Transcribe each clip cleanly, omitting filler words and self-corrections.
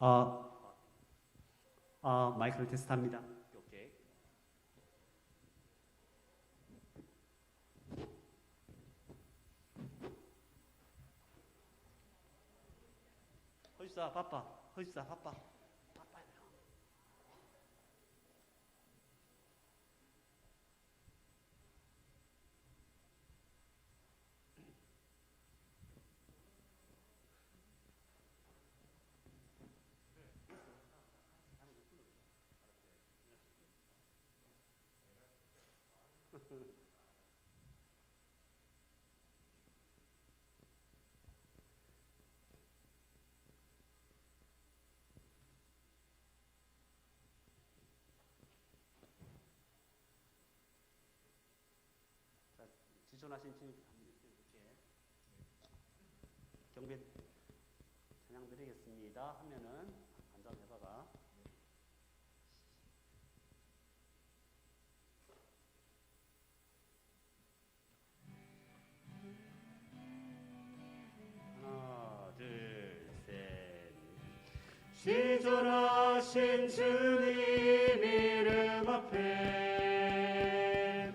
아, 마이크를 테스트합니다. 오케이. 허지사 바빠. 허지사 바빠. 바빠요. 자, 지존하신 주님 이렇게 경배 찬양 드리겠습니다 하면은 앉아서 해봐가. 하나, 둘, 셋. 지존하신 주님 이름 앞에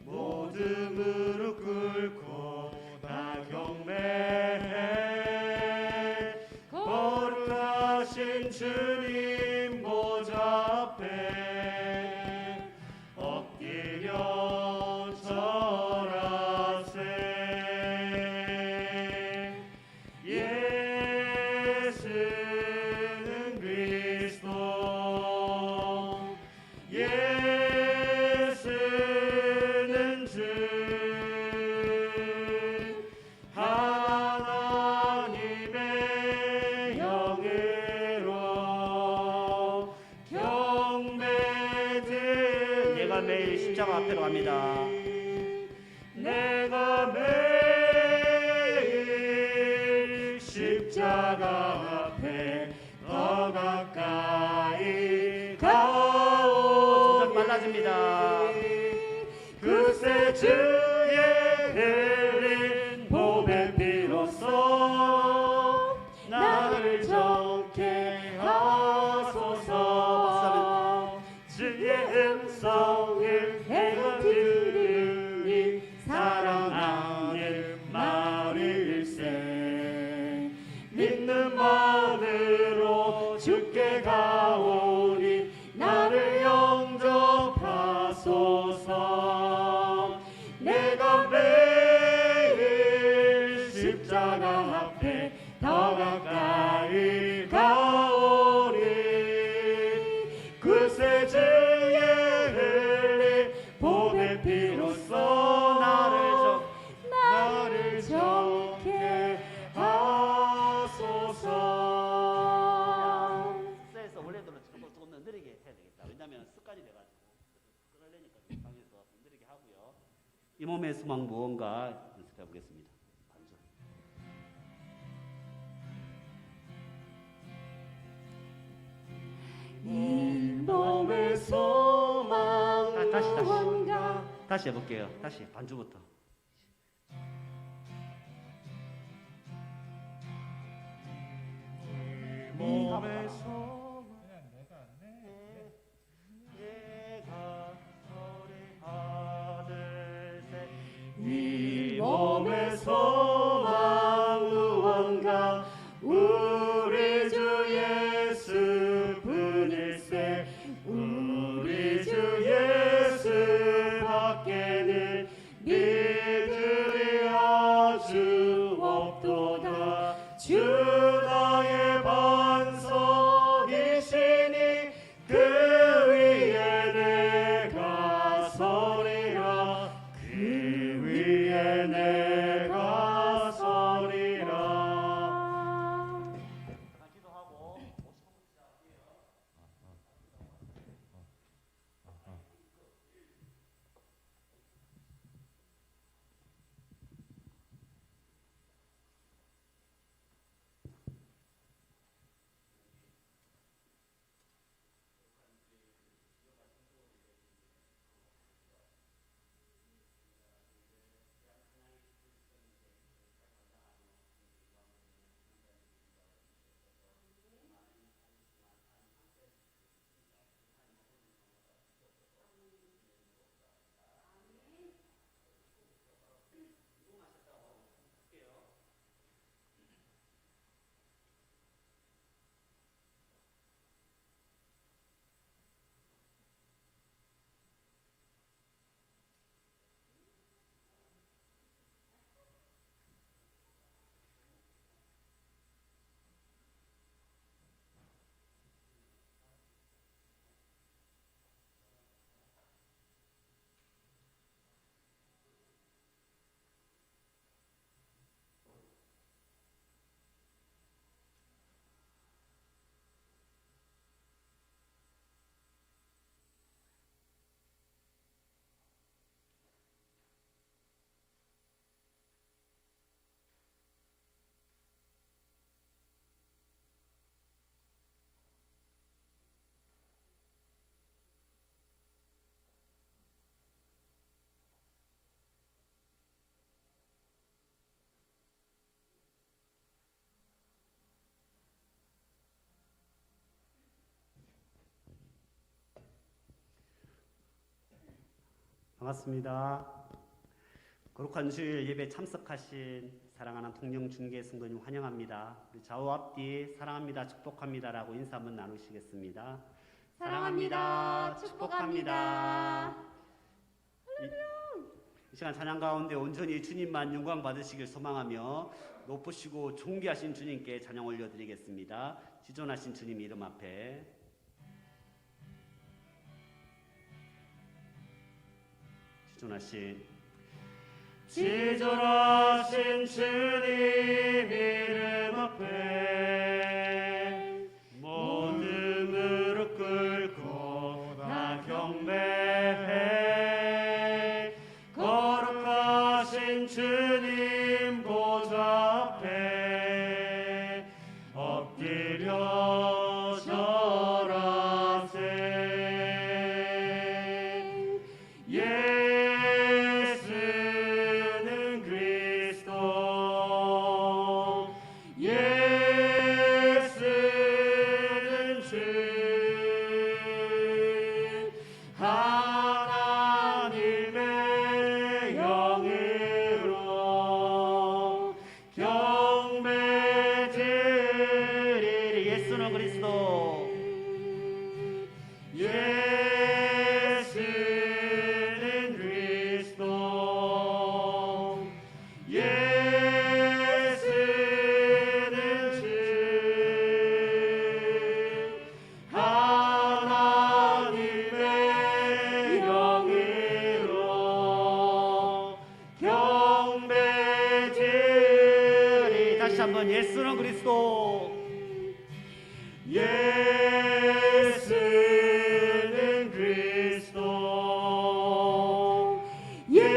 모든 무릎 꿇고 다 경배해. 거룩하신 주님 보좌 앞에 엎드려 절하세. 예수는 그리스도, 예수는 주, 하나님의 영예로 경배드. 내가 매일 십자가 앞에 갑니다. 내가 매일 십자가 앞에 더 가까이 가오. 점점 빨라집니다. 그새 주의 흘린 보배 피로써 나를 정케 하소서. 주의 음성을 내가 들으니 사랑하는 마을일세. 믿는 마음으로 주께 가오니 나를 영접하소서. 내가 매일 십자가 앞에 더 가까이 가오니 그새 주의 흘린 보배 피로써 나를 정케 하소서. 스에서 원래대로 조금 더 느리게 해야 되겠다. 왜냐하면 습관이 돼가지고 끊으려니까 방에서 느리게 하고요. 이 몸의 소망 무언가 연습해 보겠습니다. 반주. 이 몸의 소망 무언가. 다시 해볼게요. 다시 반주부터. 이 몸의 소망 내가 소리하듯 이 몸의 소망 무언가 우리 주 예수뿐일세. 우리 주 예수 밖에는 믿음이 아주 없도다. 주 나의 반석이 반갑습니다. 거룩한 주일 예배 참석하신 사랑하는 통영 중계 성도님 환영합니다. 우리 좌우 앞뒤 사랑합니다, 축복합니다라고 인사 한번 나누시겠습니다. 사랑합니다. 축복합니다. 이 시간 찬양 가운데 온전히 주님만 영광 받으시길 소망하며 높으시고 존귀하신 주님께 찬양 올려드리겠습니다. 지존하신 주님 이름 앞에 지존하신 주님 이름 앞에 모든 무릎 꿇고 나 경배해 거룩하신 주님 보좌 앞에 엎드려 절하세. 예수는 그리스도 예수는 주 하나님의 영으로 경배드리리. 예수는 그리스도 예수는 그리스도 예수는 주 하나님의 영으로 경배드리. 다시 한번 예수는 그리스도 예수는 그리스도 예수는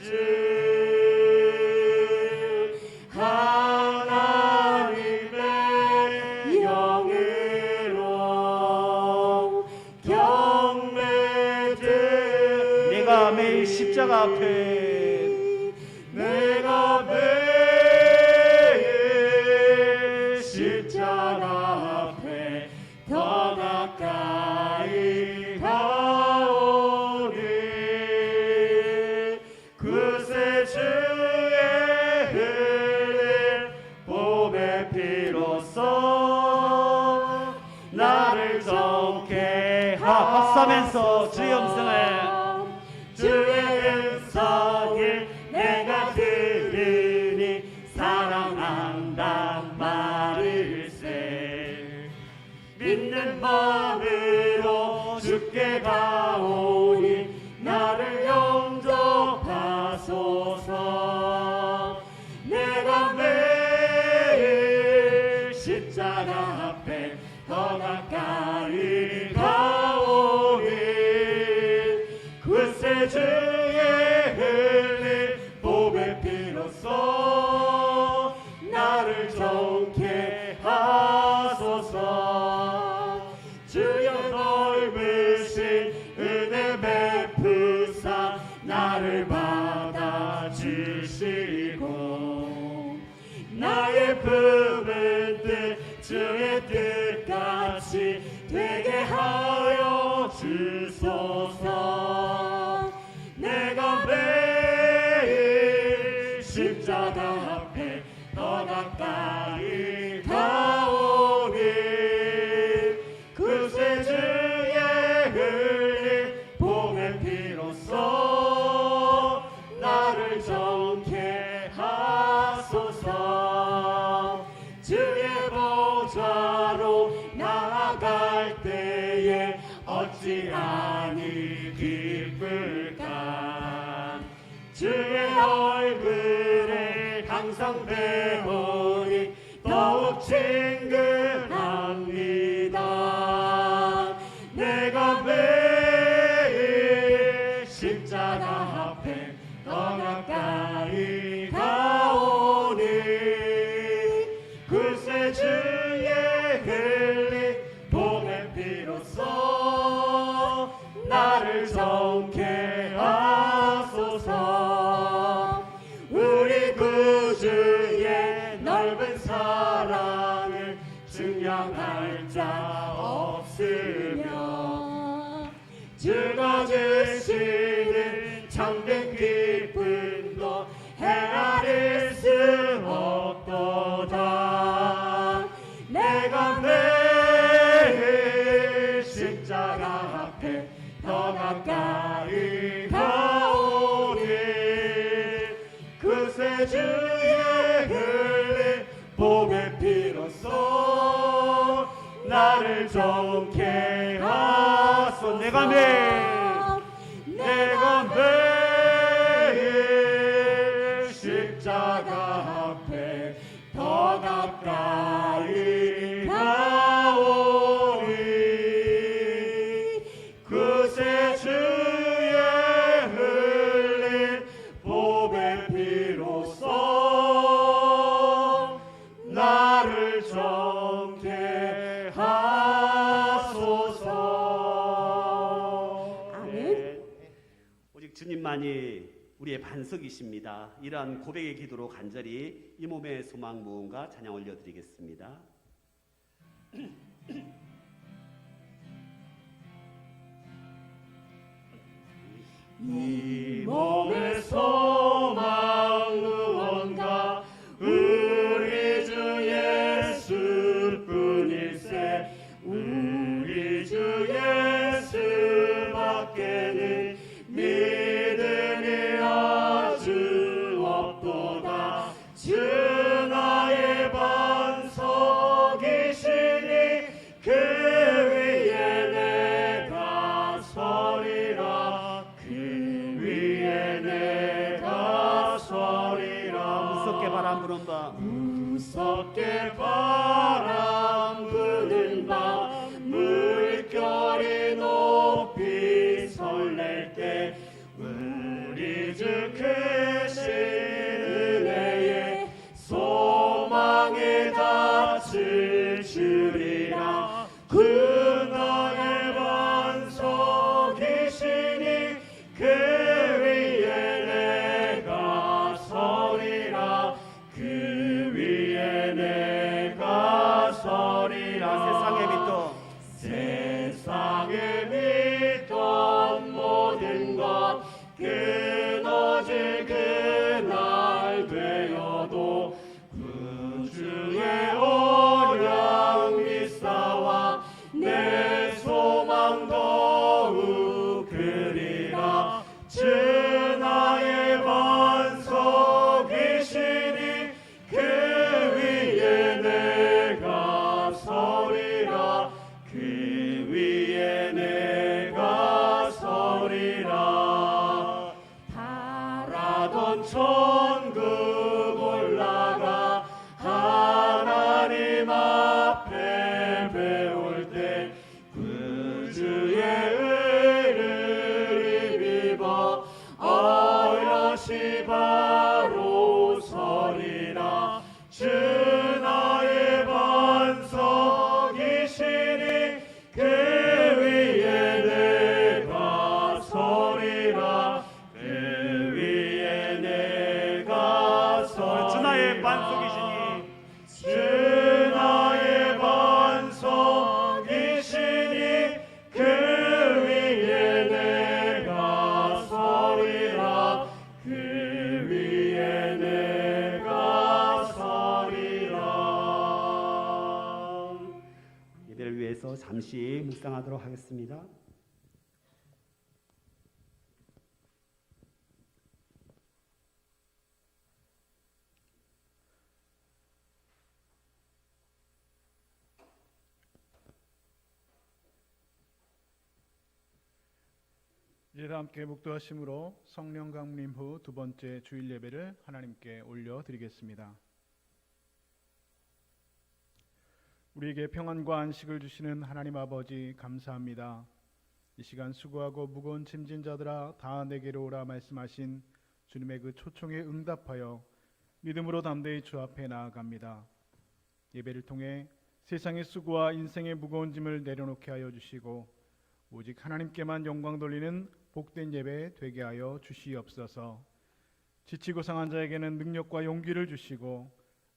주 하나님의 영으로 경배드. 내가 매일 십자가 앞에 내가 매일 십자가 앞에 더 가까이 가오니 그새 주의 흘린 보배 피로써 나를 정케 박수하면서 주의 음성을 주의 음성을 내가 들으니 사랑한단 말일세. 믿는 마음으로 주께 가오니 나를 영접하소서. 내가 매일 십자가 앞에 더 가까이 가오니 그새 주의 흘린 보배 피로써 나를 정케 하소서. 주여 넓으신 은혜 베푸사 나를 받아주시고 나의 품은 뜻 주의 뜻같이 되게 하여 주소서. 내가 매일 십자가 앞에 더 가까이 가오니 그새 주의 흘린 보배 피로써 나를 정케 하소서. 주의 보좌로 나아갈 때에 어찌 아니 기쁠까. 주의 얼굴을 항상 배우니 더욱 친근합니다. 내가 매일 십자가 앞에 더 가까이 가오니 그새 주의 흘린 보배 피로써 나를 정케 하소서. 우리 구주의 넓은 사랑을 증명할 자 없으며 주가 주시는 참된 기쁨도 헤아릴 수 없도다. 내가 매일 십자가 앞에 더 가까이 가오니 그새 주의 흘린 복의 피로써 나를 정케 하소. 내가 매일 십자가 앞에 더 가까이 가오니 그새 주의 흘린 복의 피로써 나를 정케 하소서. 아멘. 오직 주님만이 우리의 반석이십니다. 이러한 고백의 기도로 간절히 이 몸의 소망 무언가 찬양 올려드리겠습니다. 이 몸의 소망 무언가 우리 주 예수뿐일세. 우리 주 예수밖에는 믿음이 아주 없도다. 주 나의 반석이시니 그 위에 내가 서리라. 그 위에 내가 서리라. 무섭게 바람 부는 밤 무섭게 바람 부는 밤 물결이 높이 설렐 때 우리 주 크신 은혜에 소망에 닿을 줄이라. 그 나의 반석이시니 그 위에 내가 서리라. 그 위에 내가 서리라. 세상에 믿던 모든 것 끊어질 그날 되어도 구주의 언약 믿사와 내 소망 더욱 크리라. 주 나의 반석이시니 그 위에 내가 서리라. 그 위에 내가 서리라. 바라던 천국 올라가 하나님 앞에 배울 때 구주의 의를 입어 어여시 바로 서리라. 주 나의 반석이시니 그 위에 내가 서리라. 그 위에 내가 서리라. 주 나의 반석이시니 주 나의 반석이시니 그 위에 내가 서리라. 그 위에 내가 서리라. 예배를 위해서 잠시 묵상하도록 하겠습니다. 이제 다 함께 묵도하심으로 성령 강림 후 두 번째 주일 예배를 하나님께 올려드리겠습니다. 우리에게 평안과 안식을 주시는 하나님 아버지 감사합니다. 이 시간 수고하고 무거운 짐진 자들아 다 내게로 오라 말씀하신 주님의 그 초청에 응답하여 믿음으로 담대히 주 앞에 나아갑니다. 예배를 통해 세상의 수고와 인생의 무거운 짐을 내려놓게 하여 주시고 오직 하나님께만 영광 돌리는 복된 예배 되게 하여 주시옵소서. 지치고 상한 자에게는 능력과 용기를 주시고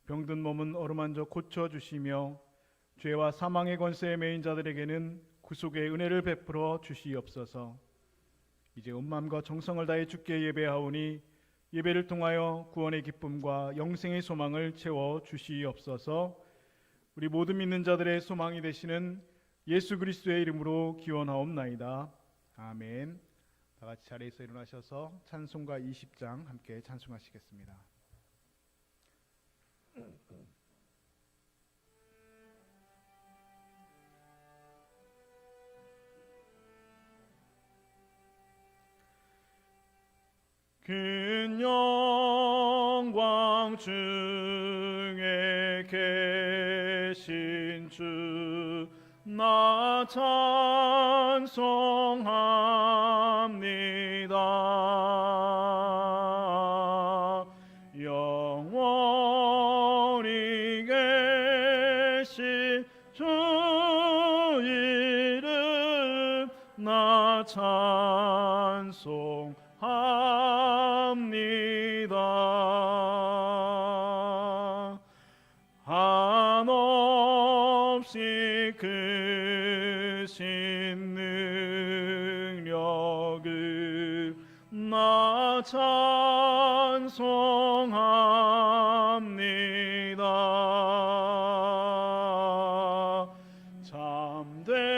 병든 몸은 어루만져 고쳐주시며 죄와 사망의 권세에 매인 자들에게는 구속의 은혜를 베풀어 주시옵소서. 이제 온 마음과 정성을 다해 주께 예배하오니 예배를 통하여 구원의 기쁨과 영생의 소망을 채워 주시옵소서. 우리 모든 믿는 자들의 소망이 되시는 예수 그리스도의 이름으로 기원하옵나이다. 아멘. 다 같이 자리에서 일어나셔서 찬송가 20장 함께 찬송하시겠습니다. 큰 영광 중에 계신 주 나 찬송합니다. 영원히 계신 주 이름 나 찬송합니다. 한없이 크신 능력을 나 찬송합니다. 참되고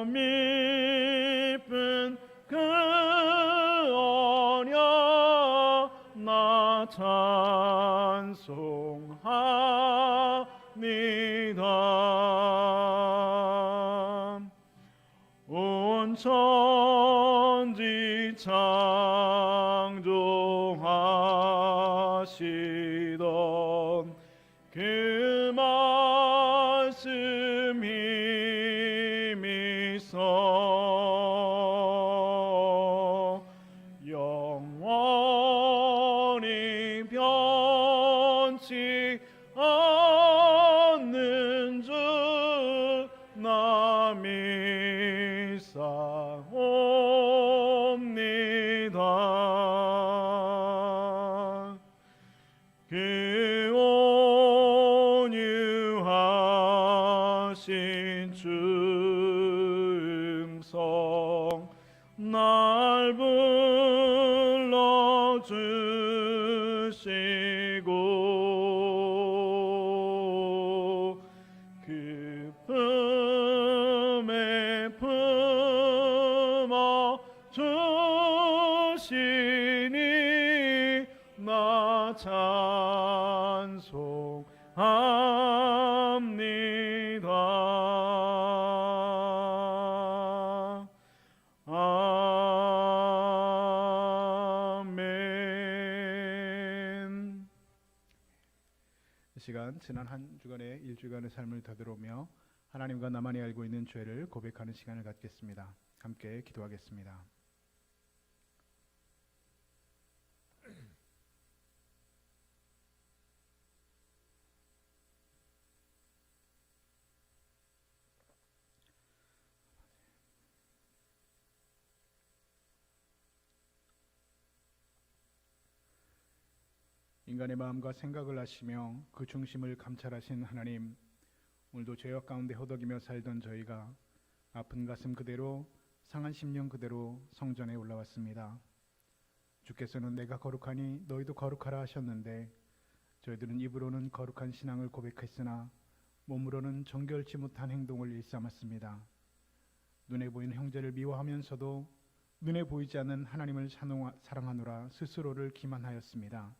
미쁜 그 언약 나 찬송합니다. 온 천지 창조하시던 그 말씀 힘있어 영원히 변치 않는 주 나 믿사옵니다. 그 온유하신 주 음성 날 불러주시고 그 품에 품어 주시니 나 찬송합니다. 아멘. 이 시간 지난 한 주간의 일주간의 삶을 되돌아오며 하나님과 나만이 알고 있는 죄를 고백하는 시간을 갖겠습니다. 함께 기도하겠습니다. 인간의 마음과 생각을 아시며 그 중심을 감찰하신 하나님, 오늘도 죄악 가운데 허덕이며 살던 저희가 아픈 가슴 그대로 상한 심령 그대로 성전에 올라왔습니다. 주께서는 내가 거룩하니 너희도 거룩하라 하셨는데 저희들은 입으로는 거룩한 신앙을 고백했으나 몸으로는 정결치 못한 행동을 일삼았습니다. 눈에 보이는 형제를 미워하면서도 눈에 보이지 않는 하나님을 사랑하노라 스스로를 기만하였습니다.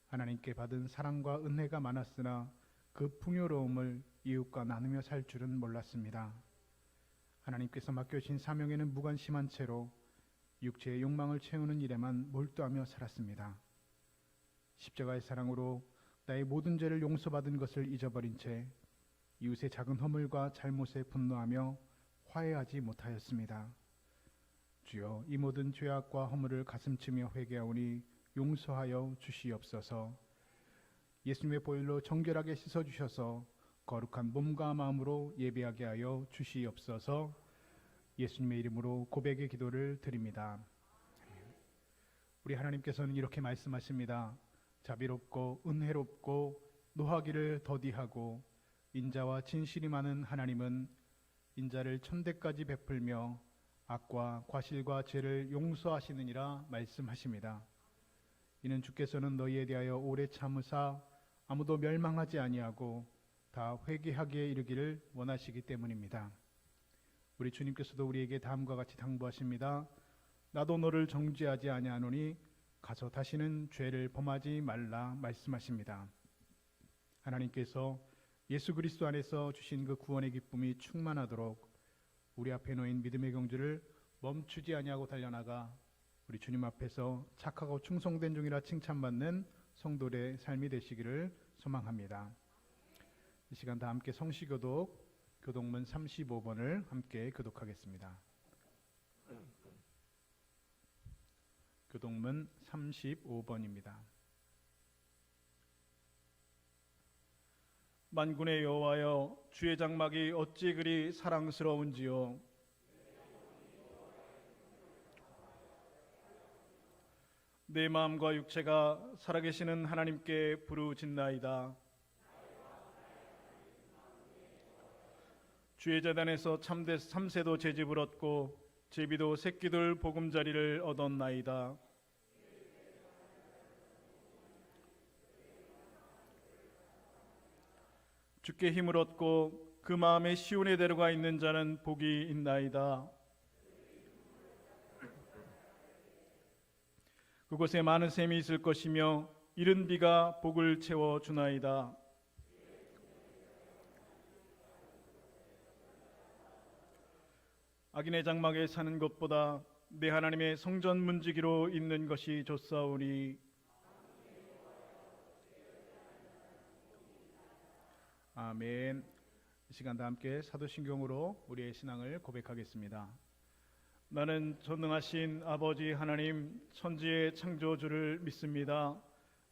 하나님께 받은 사랑과 은혜가 많았으나 그 풍요로움을 이웃과 나누며 살 줄은 몰랐습니다. 하나님께서 맡겨주신 사명에는 무관심한 채로 육체의 욕망을 채우는 일에만 몰두하며 살았습니다. 십자가의 사랑으로 나의 모든 죄를 용서받은 것을 잊어버린 채 이웃의 작은 허물과 잘못에 분노하며 화해하지 못하였습니다. 주여, 이 모든 죄악과 허물을 가슴치며 회개하오니 용서하여 주시옵소서. 예수님의 보혈로 정결하게 씻어주셔서 거룩한 몸과 마음으로 예배하게 하여 주시옵소서. 예수님의 이름으로 고백의 기도를 드립니다. 우리 하나님께서는 이렇게 말씀하십니다. 자비롭고 은혜롭고 노하기를 더디하고 인자와 진실이 많은 하나님은 인자를 천대까지 베풀며 악과 과실과 죄를 용서하시느니라 말씀하십니다. 이는 주께서는 너희에 대하여 오래 참으사 아무도 멸망하지 아니하고 다 회개하기에 이르기를 원하시기 때문입니다. 우리 주님께서도 우리에게 다음과 같이 당부하십니다. 나도 너를 정죄하지 아니하노니 가서 다시는 죄를 범하지 말라 말씀하십니다. 하나님께서 예수 그리스도 안에서 주신 그 구원의 기쁨이 충만하도록 우리 앞에 놓인 믿음의 경주를 멈추지 아니하고 달려나가 우리 주님 앞에서 착하고 충성된 종이라 칭찬받는 성도의 삶이 되시기를 소망합니다. 이 시간 다 함께 성시교독 교독문 35번을 함께 교독하겠습니다. 교독문 35번입니다. 만군의 여호와여, 주의 장막이 어찌 그리 사랑스러운지요. 내 마음과 육체가 살아계시는 하나님께 부르짖나이다. 주의 제단에서 참된 3세도 제집을 얻고 제비도 새끼들 보금자리를 얻었나이다. 주께 힘을 얻고 그 마음에 시온에 데려가 있는 자는 복이 있나이다. 그곳에 많은 샘이 있을 것이며 이른 비가 복을 채워 주나이다. 악인의 장막에 사는 것보다 내 하나님의 성전 문지기로 있는 것이 좋사오니. 아멘. 이 시간 다 함께 사도신경으로 우리의 신앙을 고백하겠습니다. 나는 전능하신 아버지 하나님 천지의 창조주를 믿습니다.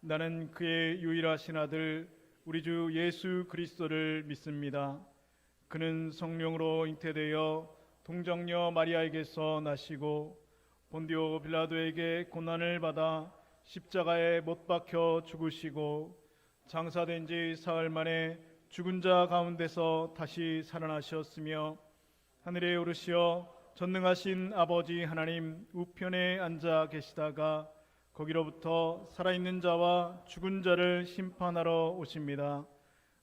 나는 그의 유일하신 아들 우리 주 예수 그리스도를 믿습니다. 그는 성령으로 잉태되어 동정녀 마리아에게서 나시고 본디오 빌라도에게 고난을 받아 십자가에 못 박혀 죽으시고 장사된 지 사흘 만에 죽은 자 가운데서 다시 살아나셨으며 하늘에 오르시어 전능하신 아버지 하나님 우편에 앉아 계시다가 거기로부터 살아있는 자와 죽은 자를 심판하러 오십니다.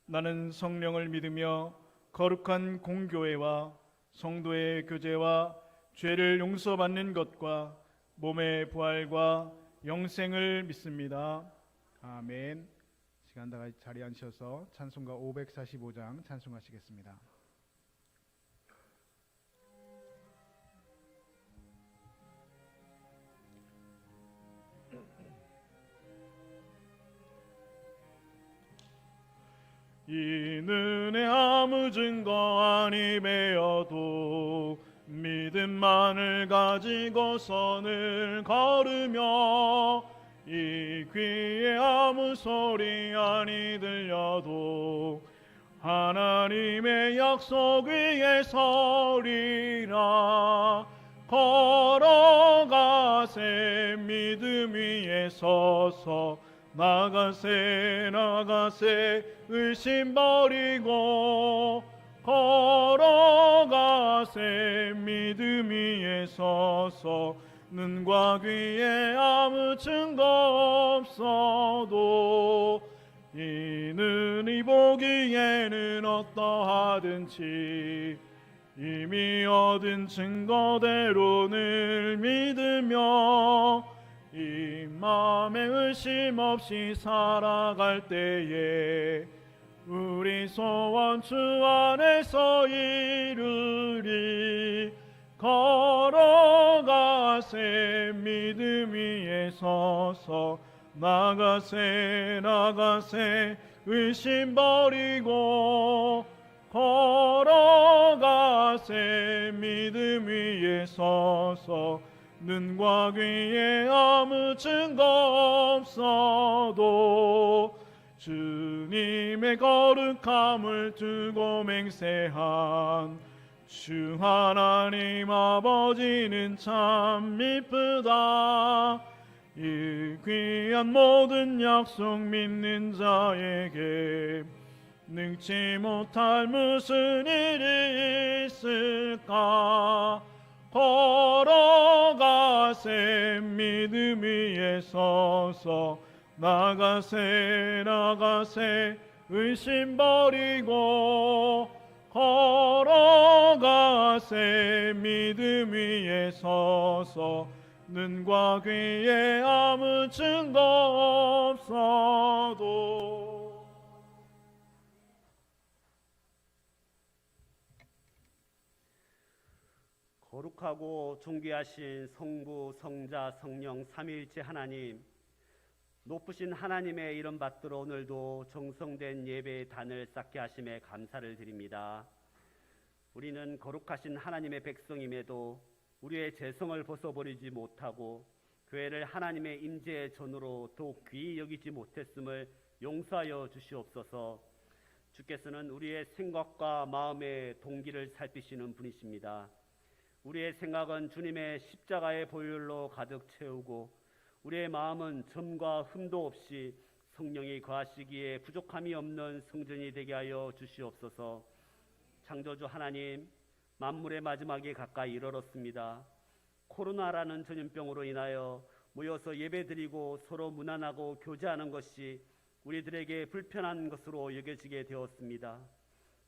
나는 성령을 믿으며 거룩한 공교회와 성도의 교제와 죄를 용서받는 것과 몸의 부활과 영생을 믿습니다. 아멘. 시간 다 같이 자리에 앉으셔서 찬송가 545장 찬송하시겠습니다. 이는 아무 증거 아니 배어도 믿음만을 가지고서는 걸으며 이 귀에 아무 소리 아니 들려도 하나님의 약속 위에 서리라. 걸어가세 믿음 위에 서서 나가세 의심 버리고 걸어가세 믿음 위에 서서 눈과 귀에 아무 증거 없어도 이는 이 보기에는 어떠하든지 이미 얻은 증거대로 늘 믿으며 이 마음에 의심 없이 살아갈 때에 우리 소원 주 안에서 이루리. 걸어가세 믿음 위에 서서 나가세 의심 버리고 걸어가세 믿음 위에 서서 눈과 귀에 아무 증거 없어도 주님의 거룩함을 두고 맹세한 주 하나님 아버지는 참 미쁘다. 이 귀한 모든 약속 믿는 자에게 능치 못할 무슨 일이 있을까. 걸어가세 믿음 위에 서서 나가세 나가세 의심 버리고 걸어가세 믿음 위에 서서 눈과 귀에 아무 증거 없어도. 거룩하고 존귀하신 성부, 성자, 성령 삼위일체 하나님, 높으신 하나님의 이름 받들어 오늘도 정성된 예배의 단을 쌓게 하심에 감사를 드립니다. 우리는 거룩하신 하나님의 백성임에도 우리의 죄성을 벗어버리지 못하고 교회를 하나님의 임재의 전으로 더욱 귀히 여기지 못했음을 용서하여 주시옵소서. 주께서는 우리의 생각과 마음의 동기를 살피시는 분이십니다. 우리의 생각은 주님의 십자가의 보혈로 가득 채우고 우리의 마음은 점과 흠도 없이 성령이 거하시기에 부족함이 없는 성전이 되게 하여 주시옵소서. 창조주 하나님, 만물의 마지막이 가까이 이르렀습니다. 코로나라는 전염병으로 인하여 모여서 예배드리고 서로 문안하고 교제하는 것이 우리들에게 불편한 것으로 여겨지게 되었습니다.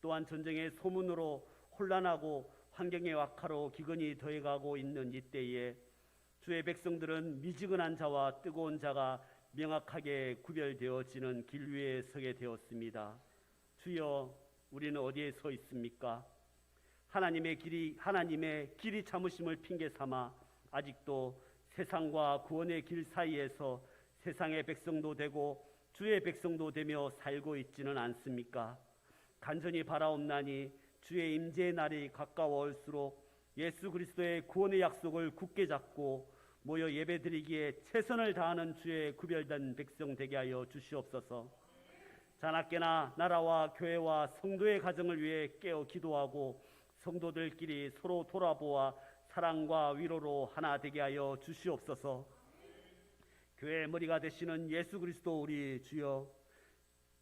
또한 전쟁의 소문으로 혼란하고 환경의 악화로 기근이 더해가고 있는 이때에 주의 백성들은 미지근한 자와 뜨거운 자가 명확하게 구별되어지는 길 위에 서게 되었습니다. 주여, 우리는 어디에 서 있습니까? 하나님의 길이 참으심을 핑계 삼아 아직도 세상과 구원의 길 사이에서 세상의 백성도 되고 주의 백성도 되며 살고 있지는 않습니까? 간절히 바라옵나니 주의 임재의 날이 가까워올수록 예수 그리스도의 구원의 약속을 굳게 잡고 모여 예배드리기에 최선을 다하는 주의 구별된 백성 되게 하여 주시옵소서. 자나깨나 나라와 교회와 성도의 가정을 위해 깨어 기도하고 성도들끼리 서로 돌아보아 사랑과 위로로 하나 되게 하여 주시옵소서. 교회의 머리가 되시는 예수 그리스도 우리 주여,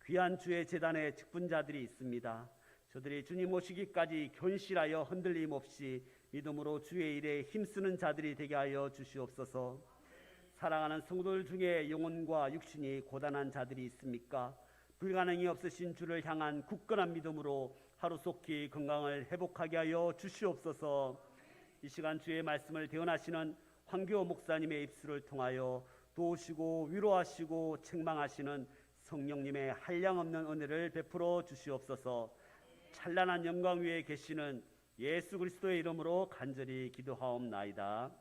귀한 주의 제단에 직분자들이 있습니다. 저들이 주님 오시기까지 견실하여 흔들림 없이 믿음으로 주의 일에 힘쓰는 자들이 되게 하여 주시옵소서. 사랑하는 성도들 중에 영혼과 육신이 고단한 자들이 있습니까? 불가능이 없으신 주를 향한 굳건한 믿음으로 하루속히 건강을 회복하게 하여 주시옵소서. 이 시간 주의 말씀을 대언하시는 황교호 목사님의 입술을 통하여 도우시고 위로하시고 책망하시는 성령님의 한량없는 은혜를 베풀어 주시옵소서. 찬란한 영광 위에 계시는 예수 그리스도의 이름으로 간절히 기도하옵나이다.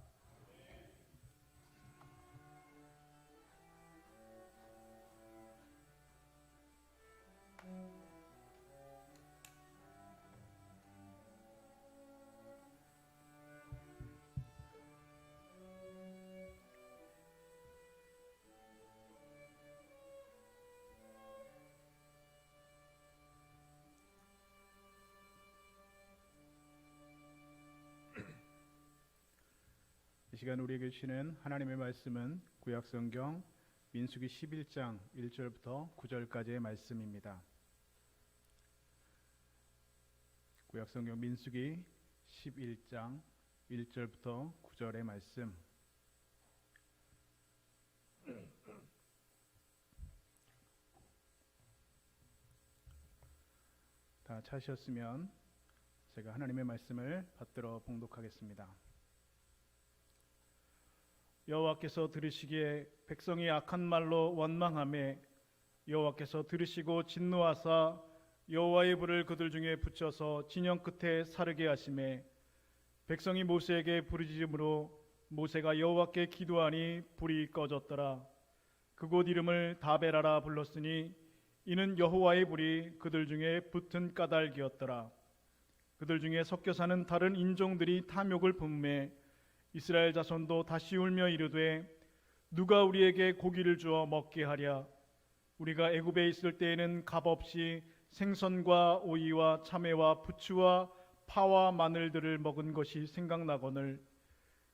이 시간 우리에게 주시는 하나님의 말씀은 구약성경 민수기 11장 1절부터 9절까지의 말씀입니다. 구약성경 민수기 11장 1절부터 9절의 말씀. 다 찾으셨으면 제가 하나님의 말씀을 받들어 봉독하겠습니다. 여호와께서 들으시기에 백성이 악한 말로 원망하매 여호와께서 들으시고 진노하사 여호와의 불을 그들 중에 붙여서 진영 끝에 사르게 하시매 백성이 모세에게 부르짖음으로 모세가 여호와께 기도하니 불이 꺼졌더라. 그곳 이름을 다베라라 불렀으니 이는 여호와의 불이 그들 중에 붙은 까닭이었더라. 그들 중에 섞여 사는 다른 인종들이 탐욕을 분매 이스라엘 자손도 다시 울며 이르되 누가 우리에게 고기를 주어 먹게 하랴. 우리가 애굽에 있을 때에는 값없이 생선과 오이와 참외와 부추와 파와 마늘들을 먹은 것이 생각나거늘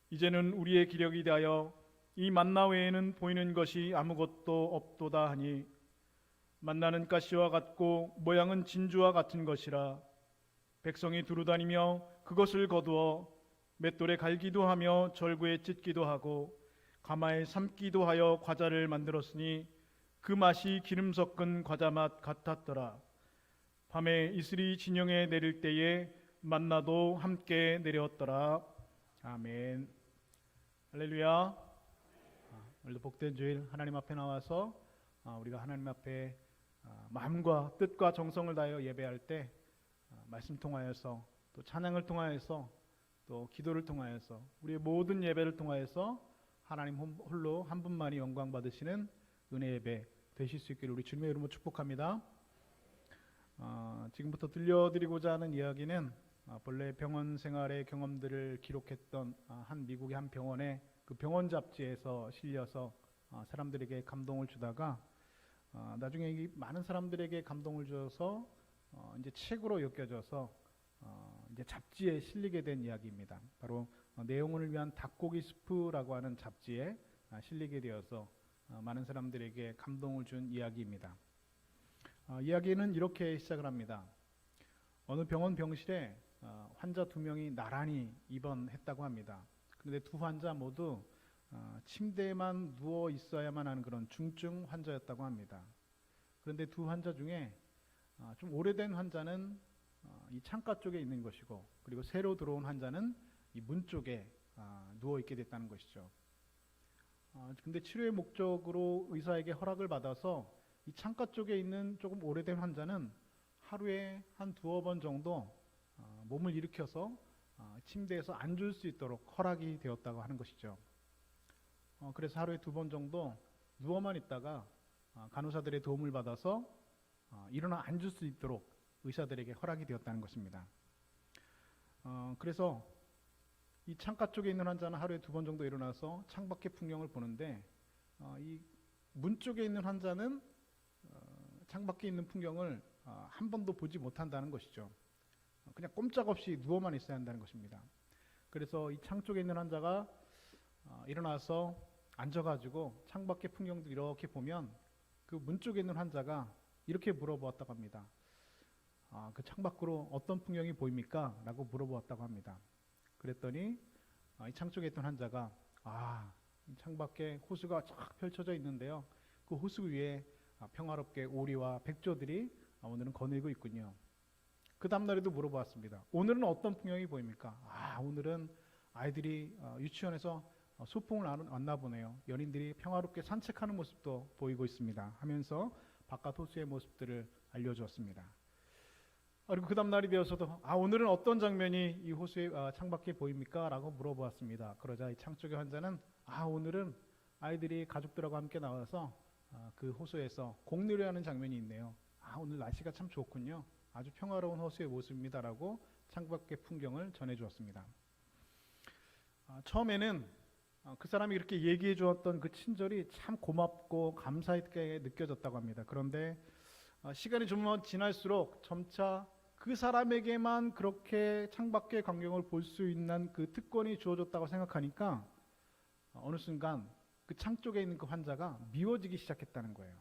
이제는 우리의 기력이 대하여 이 만나 외에는 보이는 것이 아무것도 없도다 하니 만나는 가시와 같고 모양은 진주와 같은 것이라. 백성이 두루다니며 그것을 거두어 맷돌에 갈기도 하며 절구에 찢기도 하고 가마에 삶기도 하여 과자를 만들었으니 그 맛이 기름 섞은 과자 맛 같았더라. 밤에 이슬이 진영에 내릴 때에 만나도 함께 내렸더라. 아멘. 할렐루야. 오늘도 복된 주일 하나님 앞에 나와서 우리가 하나님 앞에 마음과 뜻과 정성을 다하여 예배할 때 말씀 통하여서 또 찬양을 통하여서 또 기도를 통하여서 우리의 모든 예배를 통하여서 하나님 홀로 한 분만이 영광 받으시는 은혜 예배 되실 수 있기를 우리 주님의 이름으로 축복합니다. 지금부터 들려드리고자 하는 이야기는 본래 병원 생활의 경험들을 기록했던 한 미국의 한 병원의 그 병원 잡지에서 실려서 사람들에게 감동을 주다가 나중에 이 많은 사람들에게 감동을 줘서 이제 책으로 엮여져서 이제 잡지에 실리게 된 이야기입니다. 바로 내용을 위한 닭고기 스프라고 하는 잡지에 실리게 되어서 많은 사람들에게 감동을 준 이야기입니다. 이야기는 이렇게 시작을 합니다. 어느 병원 병실에 환자 2명이 나란히 입원했다고 합니다. 그런데 두 환자 모두 침대에만 누워 있어야만 하는 그런 중증 환자였다고 합니다. 그런데 두 환자 중에 좀 오래된 환자는 이 창가 쪽에 있는 것이고, 그리고 새로 들어온 환자는 이 문 쪽에 누워 있게 됐다는 것이죠. 근데 치료의 목적으로 의사에게 허락을 받아서 이 창가 쪽에 있는 조금 오래된 환자는 하루에 한 2-번 정도 몸을 일으켜서 침대에서 앉을 수 있도록 허락이 되었다고 하는 것이죠. 그래서 하루에 2번 정도 누워만 있다가 간호사들의 도움을 받아서 일어나 앉을 수 있도록 의사들에게 허락이 되었다는 것입니다. 그래서 이 창가 쪽에 있는 환자는 하루에 2번 정도 일어나서 창밖의 풍경을 보는데, 이 문 쪽에 있는 환자는 창밖에 있는 풍경을 한 번도 보지 못한다는 것이죠. 그냥 꼼짝없이 누워만 있어야 한다는 것입니다. 그래서 이 창 쪽에 있는 환자가 일어나서 앉아가지고 창밖의 풍경도 이렇게 보면 그 문 쪽에 있는 환자가 이렇게 물어보았다고 합니다. 그 창밖으로 어떤 풍경이 보입니까? 라고 물어보았다고 합니다. 그랬더니 이 창 쪽에 있던 환자가 창밖에 호수가 쫙 펼쳐져 있는데요, 그 호수 위에 평화롭게 오리와 백조들이 오늘은 거닐고 있군요. 그 다음날에도 물어보았습니다. 오늘은 어떤 풍경이 보입니까? 오늘은 아이들이 유치원에서 소풍을 왔나 보네요. 연인들이 평화롭게 산책하는 모습도 보이고 있습니다 하면서 바깥 호수의 모습들을 알려주었습니다. 그리고 그 다음날이 되어서도 오늘은 어떤 장면이 이 호수의 창밖에 보입니까? 라고 물어보았습니다. 그러자 이 창 쪽의 환자는 오늘은 아이들이 가족들하고 함께 나와서 그 호수에서 공놀이하는 장면이 있네요. 오늘 날씨가 참 좋군요. 아주 평화로운 호수의 모습입니다 라고 창밖의 풍경을 전해주었습니다. 처음에는 그 사람이 이렇게 얘기해 주었던 그 친절이 참 고맙고 감사하게 느껴졌다고 합니다. 그런데 시간이 좀 지날수록 점차 그 사람에게만 그렇게 창밖의 광경을 볼 수 있는 그 특권이 주어졌다고 생각하니까 어느 순간 그 창 쪽에 있는 그 환자가 미워지기 시작했다는 거예요.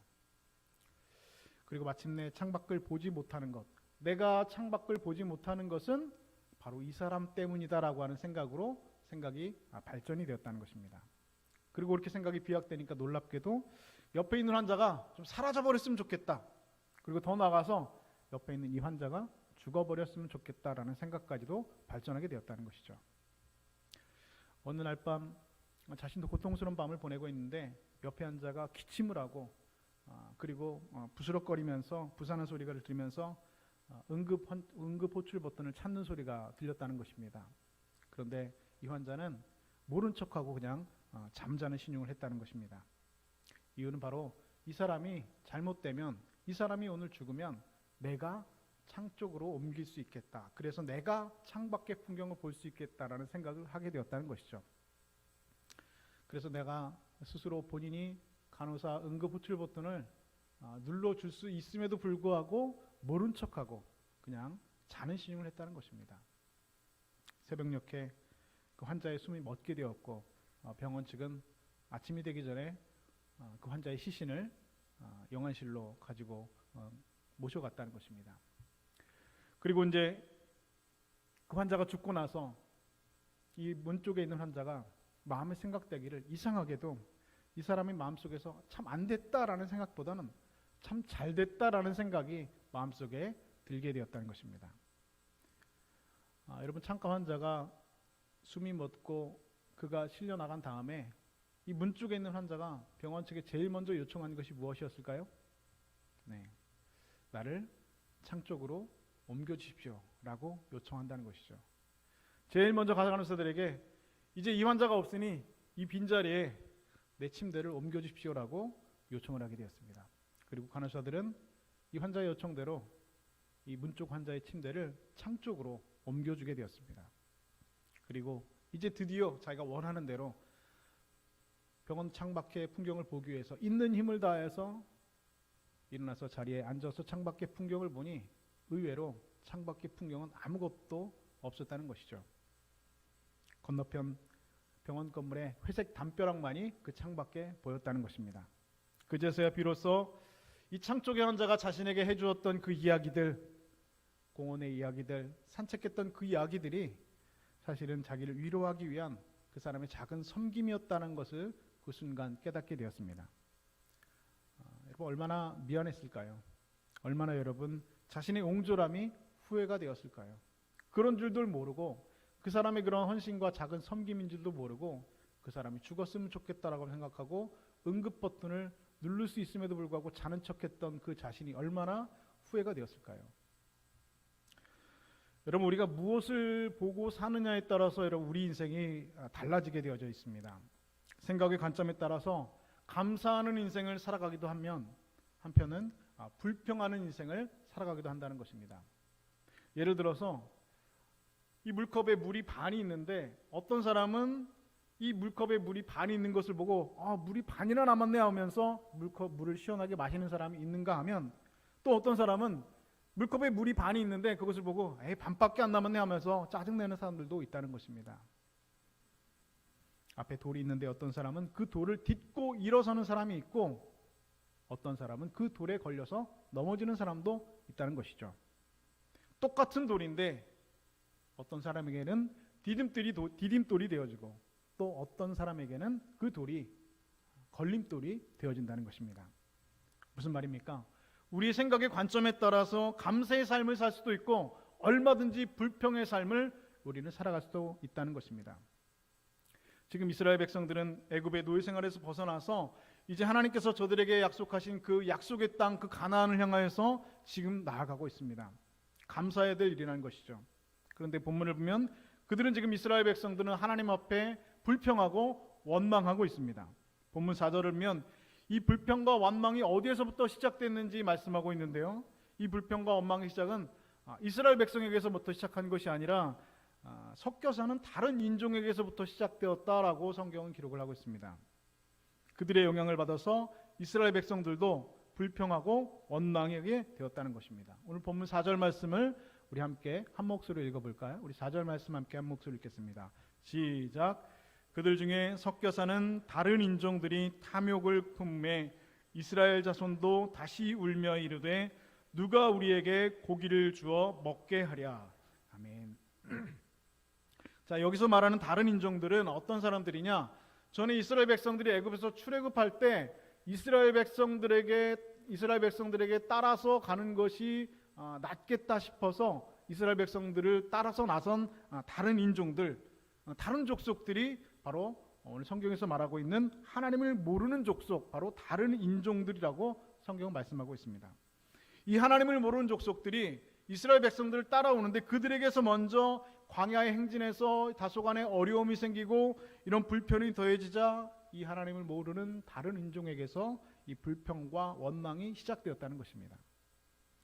그리고 마침내 창밖을 보지 못하는 것, 내가 창밖을 보지 못하는 것은 바로 이 사람 때문이다라고 하는 생각이 발전이 되었다는 것입니다. 그리고 그렇게 생각이 비약되니까 놀랍게도 옆에 있는 환자가 좀 사라져버렸으면 좋겠다, 그리고 더 나아가서 옆에 있는 이 환자가 죽어버렸으면 좋겠다라는 생각까지도 발전하게 되었다는 것이죠. 어느 날 밤 자신도 고통스러운 밤을 보내고 있는데 옆에 환자가 기침을 하고 그리고 부스럭거리면서 부산한 소리가 들리면서 응급 호출 버튼을 찾는 소리가 들렸다는 것입니다. 그런데 이 환자는 모른 척하고 그냥 잠자는 신용을 했다는 것입니다. 이유는 바로 이 사람이 잘못되면, 이 사람이 오늘 죽으면 내가 창 쪽으로 옮길 수 있겠다, 그래서 내가 창밖의 풍경을 볼 수 있겠다라는 생각을 하게 되었다는 것이죠. 그래서 내가 스스로 본인이 간호사 응급호출 버튼을 눌러줄 수 있음에도 불구하고 모른 척하고 그냥 자는 신용을 했다는 것입니다. 새벽녘에 그 환자의 숨이 멎게 되었고 병원 측은 아침이 되기 전에 그 환자의 시신을 영안실로 가지고 모셔갔다는 것입니다. 그리고 이제 그 환자가 죽고 나서 이 문 쪽에 있는 환자가 마음에 생각되기를, 이상하게도 이 사람이 마음속에서 참 안 됐다라는 생각보다는 참 잘 됐다라는 생각이 마음속에 들게 되었다는 것입니다. 여러분, 창가 환자가 숨이 멎고 그가 실려 나간 다음에 이 문 쪽에 있는 환자가 병원 측에 제일 먼저 요청한 것이 무엇이었을까요? 네, 나를 창 쪽으로 옮겨 주십시오 라고 요청한다는 것이죠. 제일 먼저 가져가는 의사들에게 이제 이 환자가 없으니 이 빈자리에 내 침대를 옮겨 주십시오 라고 요청을 하게 되었습니다. 그리고 간호사들은 이 환자의 요청대로 이 문 쪽 환자의 침대를 창 쪽으로 옮겨주게 되었습니다. 그리고 이제 드디어 자기가 원하는 대로 병원 창밖의 풍경을 보기 위해서 있는 힘을 다해서 일어나서 자리에 앉아서 창밖의 풍경을 보니 의외로 창밖의 풍경은 아무것도 없었다는 것이죠. 건너편 병원 건물의 회색 담벼락만이 그 창밖에 보였다는 것입니다. 그제서야 비로소 이 창 쪽의 환자가 자신에게 해주었던 그 이야기들, 공원의 이야기들, 산책했던 그 이야기들이 사실은 자기를 위로하기 위한 그 사람의 작은 섬김이었다는 것을 그 순간 깨닫게 되었습니다. 여러분, 얼마나 미안했을까요? 얼마나 여러분 자신의 옹졸함이 후회가 되었을까요? 그런 줄도 모르고 그 사람의 그런 헌신과 작은 섬김인 줄도 모르고 그 사람이 죽었으면 좋겠다라고 생각하고 응급 버튼을 누를 수 있음에도 불구하고 자는 척했던 그 자신이 얼마나 후회가 되었을까요? 여러분, 우리가 무엇을 보고 사느냐에 따라서 여러분 우리 인생이 달라지게 되어져 있습니다. 생각의 관점에 따라서 감사하는 인생을 살아가기도 하면 한편은 불평하는 인생을 살아가기도 한다는 것입니다. 예를 들어서 이 물컵에 물이 반이 있는데 어떤 사람은 이 물컵에 물이 반이 있는 것을 보고 물이 반이나 남았네 하면서 물을 시원하게 마시는 사람이 있는가 하면, 또 어떤 사람은 물컵에 물이 반이 있는데 그것을 보고 반밖에 안 남았네 하면서 짜증내는 사람들도 있다는 것입니다. 앞에 돌이 있는데 어떤 사람은 그 돌을 딛고 일어서는 사람이 있고 어떤 사람은 그 돌에 걸려서 넘어지는 사람도 있다는 것이죠. 똑같은 돌인데 어떤 사람에게는 디딤돌이 되어지고 또 어떤 사람에게는 그 돌이 걸림돌이 되어진다는 것입니다. 무슨 말입니까? 우리의 생각의 관점에 따라서 감사의 삶을 살 수도 있고 얼마든지 불평의 삶을 우리는 살아갈 수도 있다는 것입니다. 지금 이스라엘 백성들은 애굽의 노예 생활에서 벗어나서 이제 하나님께서 저들에게 약속하신 그 약속의 땅, 그 가나안을 향하여서 지금 나아가고 있습니다. 감사해야 될 일이라는 것이죠. 그런데 본문을 보면 그들은 지금 이스라엘 백성들은 하나님 앞에 불평하고 원망하고 있습니다. 본문 4절을 보면 이 불평과 원망이 어디에서부터 시작됐는지 말씀하고 있는데요. 이 불평과 원망의 시작은 이스라엘 백성에게서부터 시작한 것이 아니라 섞여 사는 다른 인종에게서부터 시작되었다라고 성경은 기록을 하고 있습니다. 그들의 영향을 받아서 이스라엘 백성들도 불평하고 원망하게 되었다는 것입니다. 오늘 본문 4절 말씀을 우리 함께 한 목소리로 읽어볼까요? 우리 4절 말씀 함께 한 목소리로 읽겠습니다. 시작. 그들 중에 섞여 사는 다른 인종들이 탐욕을 품매 이스라엘 자손도 다시 울며 이르되 누가 우리에게 고기를 주어 먹게 하랴. 아멘. 자, 여기서 말하는 다른 인종들은 어떤 사람들이냐? 전에 이스라엘 백성들이 애굽에서 출애굽할 때 이스라엘 백성들에게 따라서 가는 것이 낫겠다 싶어서 이스라엘 백성들을 따라서 나선 다른 인종들, 다른 족속들이 바로 오늘 성경에서 말하고 있는 하나님을 모르는 족속, 바로 다른 인종들이라고 성경은 말씀하고 있습니다. 이 하나님을 모르는 족속들이 이스라엘 백성들을 따라오는데 그들에게서 먼저 광야의 행진에서 다소간의 어려움이 생기고 이런 불편이 더해지자 이 하나님을 모르는 다른 인종에게서 이 불평과 원망이 시작되었다는 것입니다.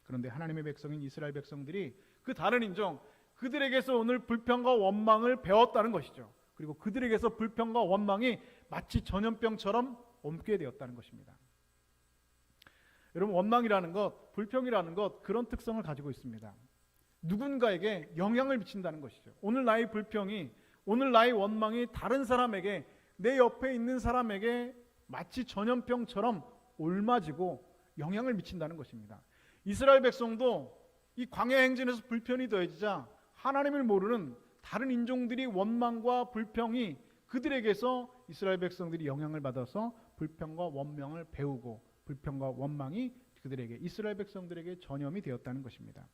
그런데 하나님의 백성인 이스라엘 백성들이 그 다른 인종, 그들에게서 오늘 불평과 원망을 배웠다는 것이죠. 그리고 그들에게서 불평과 원망이 마치 전염병처럼 옮게 되었다는 것입니다. 여러분, 원망이라는 것, 불평이라는 것, 그런 특성을 가지고 있습니다. 누군가에게 영향을 미친다는 것이죠. 오늘 나의 불평이, 오늘 나의 원망이 다른 사람에게, 내 옆에 있는 사람에게 마치 전염병처럼 옮아지고 영향을 미친다는 것입니다. 이스라엘 백성도 이 광야 행진에서 불편이 더해지자 하나님을 모르는 다른 인종들이 원망과 불평이 그들에게서 이스라엘 백성들이 영향을 받아서 불평과 원망을 배우고 불평과 원망이 그들에게 이스라엘 백성들에게 전염이 되었다는 것입니다.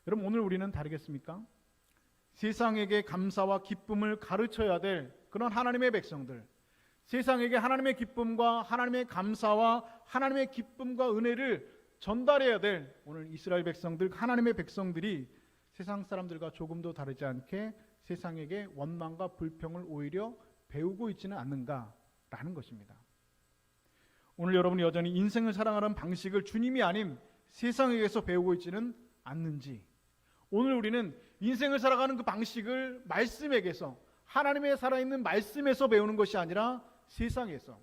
여러분, 오늘 우리는 다르겠습니까? 세상에게 감사와 기쁨을 가르쳐야 될 그런 하나님의 백성들, 세상에게 하나님의 기쁨과 하나님의 감사와 하나님의 기쁨과 은혜를 전달해야 될 오늘 이스라엘 백성들, 하나님의 백성들이 세상 사람들과 조금도 다르지 않게 세상에게 원망과 불평을 오히려 배우고 있지는 않는가라는 것입니다. 오늘 여러분이 여전히 인생을 살아가는 방식을 주님이 아닌 세상에게서 배우고 있지는 않는지, 오늘 우리는 인생을 살아가는 그 방식을 말씀에게서, 하나님의 살아있는 말씀에서 배우는 것이 아니라 세상에서,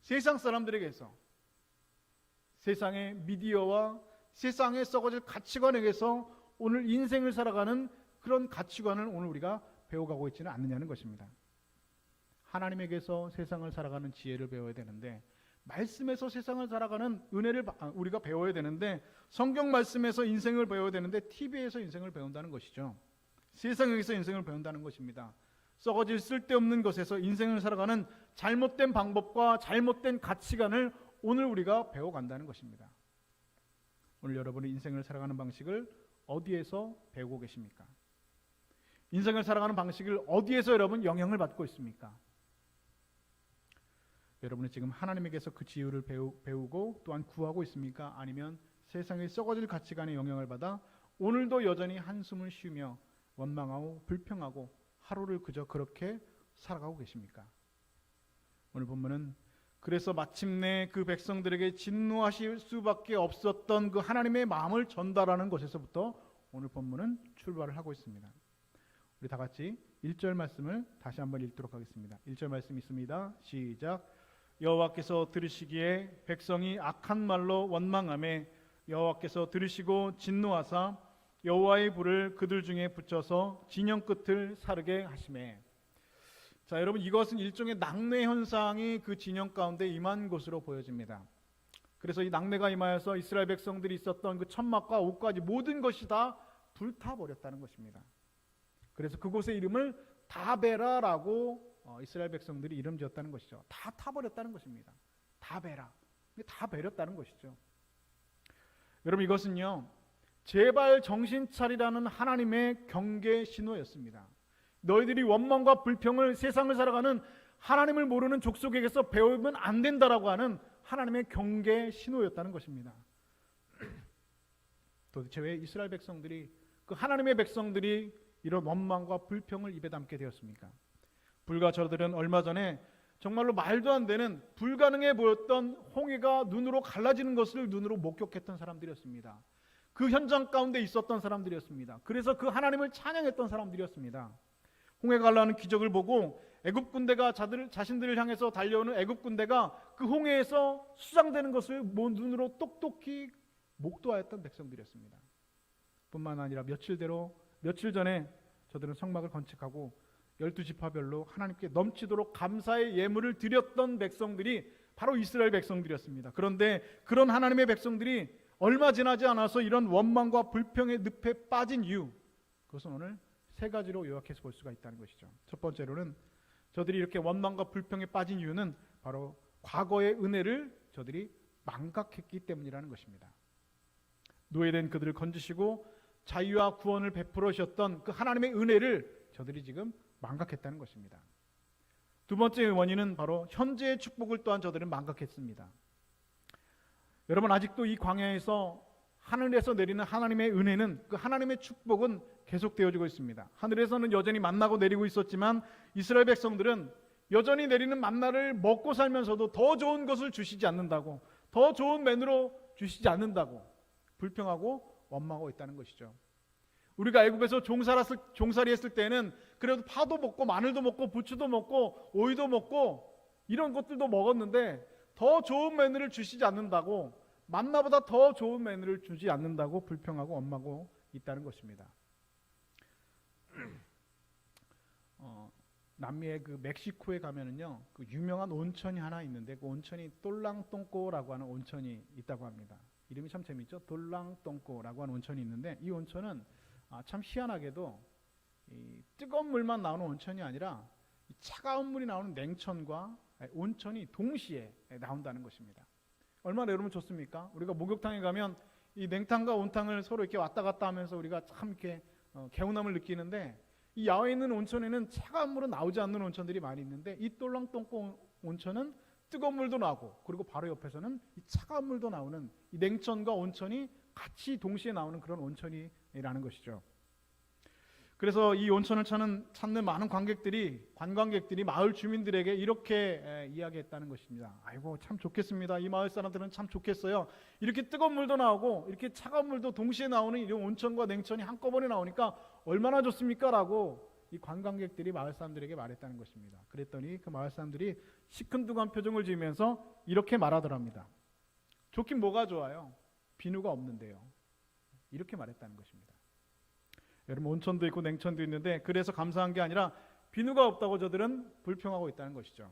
세상 사람들에게서, 세상의 미디어와 세상에 썩어질 가치관에게서 오늘 인생을 살아가는 그런 가치관을 오늘 우리가 배워가고 있지는 않느냐는 것입니다. 하나님에게서 세상을 살아가는 지혜를 배워야 되는데, 말씀에서 세상을 살아가는 은혜를 우리가 배워야 되는데, 성경 말씀에서 인생을 배워야 되는데 TV에서 인생을 배운다는 것이죠. 세상에서 인생을 배운다는 것입니다. 썩어질 쓸데없는 것에서 인생을 살아가는 잘못된 방법과 잘못된 가치관을 오늘 우리가 배워간다는 것입니다. 오늘 여러분의 인생을 살아가는 방식을 어디에서 배우고 계십니까? 인생을 살아가는 방식을 어디에서 여러분 영향을 받고 있습니까? 여러분은 지금 하나님에게서 그 지혜를 배우고 또한 구하고 있습니까? 아니면 세상의 썩어질 가치관에 영향을 받아 오늘도 여전히 한숨을 쉬며 원망하고 불평하고 하루를 그저 그렇게 살아가고 계십니까? 오늘 본문은 그래서 마침내 그 백성들에게 진노하실 수밖에 없었던 그 하나님의 마음을 전달하는 것에서부터 오늘 본문은 출발을 하고 있습니다. 우리 다 같이 1절 말씀을 다시 한번 읽도록 하겠습니다. 1절 말씀 있습니다. 시작. 여호와께서 들으시기에 백성이 악한 말로 원망하매 여호와께서 들으시고 진노하사 여호와의 불을 그들 중에 붙여서 진영 끝을 사르게 하시매. 자, 여러분, 이것은 일종의 낙뢰 현상이 그 진영 가운데 임한 것으로 보여집니다. 그래서 이 낙뢰가 임하여서 이스라엘 백성들이 있었던 그 천막과 옷까지 모든 것이 다 불타버렸다는 것입니다. 그래서 그곳의 이름을 다베라라고 이스라엘 백성들이 이름 지었다는 것이죠. 다 타버렸다는 것입니다. 다베라, 다 베렸다는 것이죠. 여러분, 이것은요, 제발 정신 차리라는 하나님의 경계 신호였습니다. 너희들이 원망과 불평을 세상을 살아가는 하나님을 모르는 족속에게서 배우면 안 된다라고 하는 하나님의 경계 신호였다는 것입니다. 도대체 왜 이스라엘 백성들이, 그 하나님의 백성들이 이런 원망과 불평을 입에 담게 되었습니까? 불과 저들은 얼마 전에 정말로 말도 안 되는 불가능해 보였던 홍해가 눈으로 갈라지는 것을 눈으로 목격했던 사람들이었습니다. 그 현장 가운데 있었던 사람들이었습니다. 그래서 그 하나님을 찬양했던 사람들이었습니다. 홍해가 갈라는 기적을 보고 애굽 군대가 자신들을 향해서 달려오는 애굽 군대가 그 홍해에서 수장되는 것을 눈으로 똑똑히 목도하였던 백성들이었습니다. 뿐만 아니라 며칠 전에 저들은 성막을 건축하고 12지파별로 하나님께 넘치도록 감사의 예물을 드렸던 백성들이 바로 이스라엘 백성들이었습니다. 그런데 그런 하나님의 백성들이 얼마 지나지 않아서 이런 원망과 불평의 늪에 빠진 이유, 그것은 오늘 세 가지로 요약해서 볼 수가 있다는 것이죠. 첫 번째로는 저들이 이렇게 원망과 불평에 빠진 이유는 바로 과거의 은혜를 저들이 망각했기 때문이라는 것입니다. 노예된 그들을 건지시고 자유와 구원을 베풀어 주셨던 그 하나님의 은혜를 저들이 지금 망각했다는 것입니다. 두 번째 원인은 바로 현재의 축복을 또한 저들은 망각했습니다. 여러분, 아직도 이 광야에서 하늘에서 내리는 하나님의 은혜는, 그 하나님의 축복은 계속되어지고 있습니다. 하늘에서는 여전히 만나고 내리고 있었지만 이스라엘 백성들은 여전히 내리는 만나를 먹고 살면서도 더 좋은 것을 주시지 않는다고, 더 좋은 메뉴로 주시지 않는다고 불평하고 원망하고 있다는 것이죠. 우리가 애굽에서 종살이 했을 때는 그래도 파도 먹고 마늘도 먹고 부추도 먹고 오이도 먹고 이런 것들도 먹었는데 더 좋은 메뉴를 주시지 않는다고, 만나보다 더 좋은 메뉴를 주지 않는다고 불평하고 원망하고 있다는 것입니다. 남미의 그 멕시코에 가면은요, 그 유명한 온천이 하나 있는데 그 온천이 돌랑똥꼬라고 하는 온천이 있다고 합니다. 이름이 참 재밌죠? 돌랑똥꼬라고 하는 온천이 있는데 이 온천은 참 희한하게도 이 뜨거운 물만 나오는 온천이 아니라 이 차가운 물이 나오는 냉천과 온천이 동시에 나온다는 것입니다. 얼마나 여러분 좋습니까? 우리가 목욕탕에 가면 이 냉탕과 온탕을 서로 이렇게 왔다 갔다 하면서 우리가 참 이렇게 개운함을 느끼는데 이 야외에 있는 온천에는 차가운 물은 나오지 않는 온천들이 많이 있는데 이 돌랑똥꼬 온천은 뜨거운 물도 나오고 그리고 바로 옆에서는 이 차가운 물도 나오는 이 냉천과 온천이 같이 동시에 나오는 그런 온천이라는 것이죠. 그래서 이 온천을 찾는 많은 관광객들이 마을 주민들에게 이렇게 이야기했다는 것입니다. 아이고 참 좋겠습니다. 이 마을 사람들은 참 좋겠어요. 이렇게 뜨거운 물도 나오고 이렇게 차가운 물도 동시에 나오는 이런 온천과 냉천이 한꺼번에 나오니까 얼마나 좋습니까? 라고 이 관광객들이 마을 사람들에게 말했다는 것입니다. 그랬더니 그 마을 사람들이 시큰둥한 표정을 지으면서 이렇게 말하더랍니다. 좋긴 뭐가 좋아요? 비누가 없는데요. 이렇게 말했다는 것입니다. 여러분 온천도 있고 냉천도 있는데 그래서 감사한 게 아니라 비누가 없다고 저들은 불평하고 있다는 것이죠.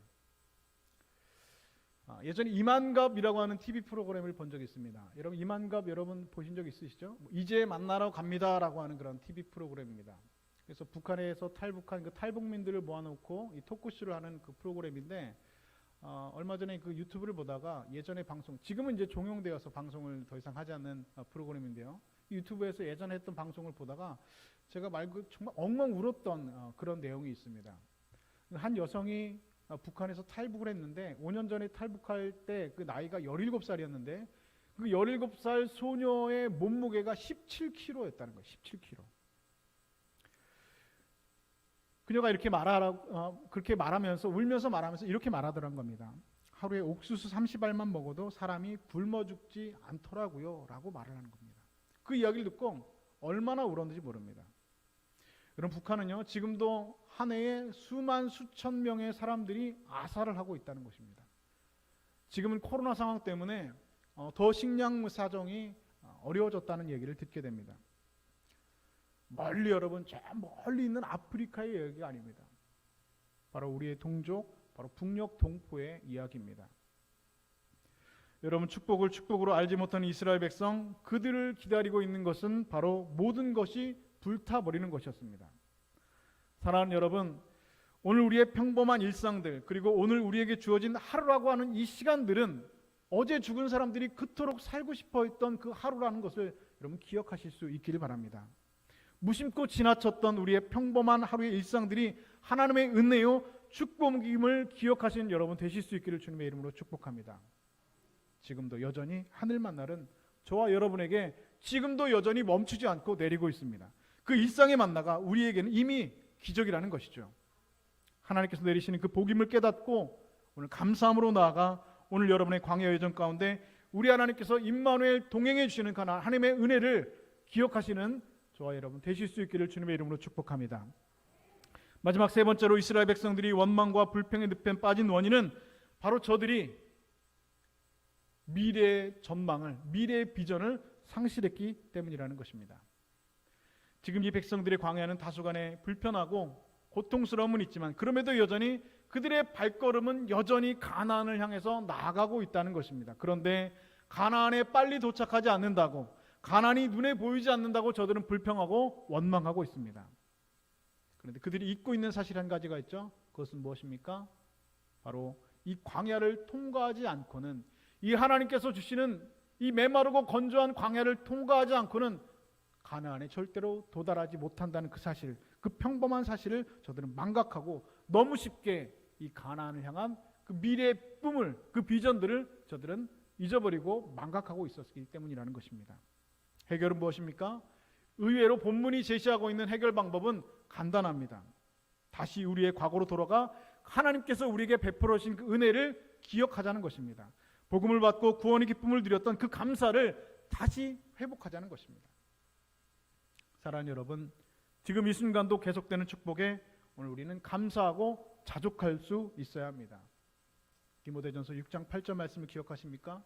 예전에 이만갑이라고 하는 TV 프로그램을 본 적이 있습니다. 여러분 이만갑 여러분 보신 적 있으시죠? 이제 만나러 갑니다라고 하는 그런 TV 프로그램입니다. 그래서 북한에서 탈북한 그 탈북민들을 모아놓고 이 토크쇼를 하는 그 프로그램인데 얼마 전에 그 유튜브를 보다가 예전에 방송, 지금은 이제 종용되어서 방송을 더 이상 하지 않는 프로그램인데요. 유튜브에서 예전에 했던 방송을 보다가 제가 정말 엉엉 울었던 그런 내용이 있습니다. 한 여성이 북한에서 탈북을 했는데 5년 전에 탈북할 때 그 나이가 17살이었는데 그 17살 소녀의 몸무게가 17kg였다는 거예요. 17kg. 그녀가 이렇게 그렇게 말하면서 울면서 말하면서 이렇게 말하더란 겁니다. 하루에 옥수수 30알만 먹어도 사람이 굶어 죽지 않더라고요 라고 말을 하는 겁니다. 그 이야기를 듣고 얼마나 울었는지 모릅니다. 여러분 북한은요 지금도 한 해에 수천 명의 사람들이 아사를 하고 있다는 것입니다. 지금은 코로나 상황 때문에 더 식량 사정이 어려워졌다는 얘기를 듣게 됩니다. 멀리 여러분 저 멀리 있는 아프리카의 이야기가 아닙니다. 바로 우리의 동족, 바로 북녘 동포의 이야기입니다. 여러분 축복을 축복으로 알지 못하는 이스라엘 백성, 그들을 기다리고 있는 것은 바로 모든 것이 불타버리는 것이었습니다. 사랑하는 여러분, 오늘 우리의 평범한 일상들, 그리고 오늘 우리에게 주어진 하루라고 하는 이 시간들은 어제 죽은 사람들이 그토록 살고 싶어 했던 그 하루라는 것을 여러분 기억하실 수 있기를 바랍니다. 무심코 지나쳤던 우리의 평범한 하루의 일상들이 하나님의 은혜요 축복임을 기억하시는 여러분 되실 수 있기를 주님의 이름으로 축복합니다. 지금도 여전히 하늘 만나는 저와 여러분에게 지금도 여전히 멈추지 않고 내리고 있습니다. 그 일상의 만나가 우리에게는 이미 기적이라는 것이죠. 하나님께서 내리시는 그 복임을 깨닫고 오늘 감사함으로 나아가 오늘 여러분의 광야 여정 가운데 우리 하나님께서 임마누엘 동행해 주시는 하나님의 은혜를 기억하시는 저와 여러분 되실 수 있기를 주님의 이름으로 축복합니다. 마지막 세 번째로 이스라엘 백성들이 원망과 불평의 늪에 빠진 원인은 바로 저들이 미래의 전망을, 미래의 비전을 상실했기 때문이라는 것입니다. 지금 이 백성들의 광야는 다소간에 불편하고 고통스러움은 있지만 그럼에도 여전히 그들의 발걸음은 여전히 가나안을 향해서 나아가고 있다는 것입니다. 그런데 가나안에 빨리 도착하지 않는다고, 가나안이 눈에 보이지 않는다고 저들은 불평하고 원망하고 있습니다. 그런데 그들이 잊고 있는 사실 한 가지가 있죠. 그것은 무엇입니까? 바로 이 광야를 통과하지 않고는, 이 하나님께서 주시는 이 메마르고 건조한 광야를 통과하지 않고는 가나안에 절대로 도달하지 못한다는 그 사실, 그 평범한 사실을 저들은 망각하고 너무 쉽게 이 가나안을 향한 그 미래의 꿈을, 그 비전들을 저들은 잊어버리고 망각하고 있었기 때문이라는 것입니다. 해결은 무엇입니까? 의외로 본문이 제시하고 있는 해결 방법은 간단합니다. 다시 우리의 과거로 돌아가 하나님께서 우리에게 베풀어 주신 그 은혜를 기억하자는 것입니다. 복음을 받고 구원의 기쁨을 누렸던 그 감사를 다시 회복하자는 것입니다. 사랑하는 여러분, 지금 이 순간도 계속되는 축복에 오늘 우리는 감사하고 자족할 수 있어야 합니다. 디모데전서 6장 8절 말씀을 기억하십니까?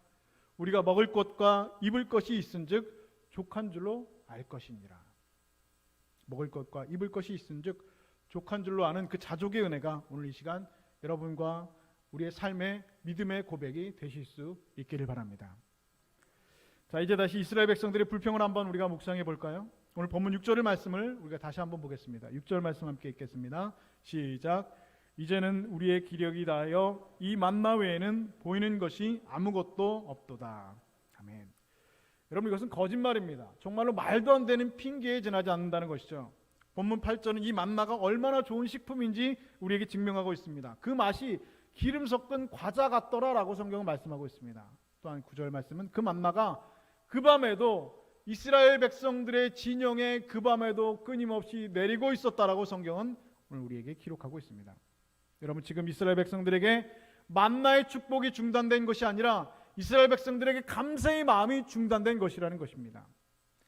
우리가 먹을 것과 입을 것이 있은즉 족한 줄로 알 것이니라. 먹을 것과 입을 것이 있은즉 족한 줄로 아는 그 자족의 은혜가 오늘 이 시간 여러분과 우리의 삶의 믿음의 고백이 되실 수 있기를 바랍니다. 자, 이제 다시 이스라엘 백성들의 불평을 한번 우리가 묵상해 볼까요? 오늘 본문 6절의 말씀을 우리가 다시 한번 보겠습니다. 6절 말씀 함께 읽겠습니다. 시작. 이제는 우리의 기력이 다하여 이 만나 외에는 보이는 것이 아무것도 없도다. 아멘. 여러분, 이것은 거짓말입니다. 정말로 말도 안 되는 핑계에 지나지 않는다는 것이죠. 본문 8절은 이 만나가 얼마나 좋은 식품인지 우리에게 증명하고 있습니다. 그 맛이 기름 섞은 과자 같더라라고 성경은 말씀하고 있습니다. 또한 9절 말씀은 그 만나가 그 밤에도 이스라엘 백성들의 진영에 그 밤에도 끊임없이 내리고 있었다라고 성경은 오늘 우리에게 기록하고 있습니다. 여러분, 지금 이스라엘 백성들에게 만나의 축복이 중단된 것이 아니라 이스라엘 백성들에게 감사의 마음이 중단된 것이라는 것입니다.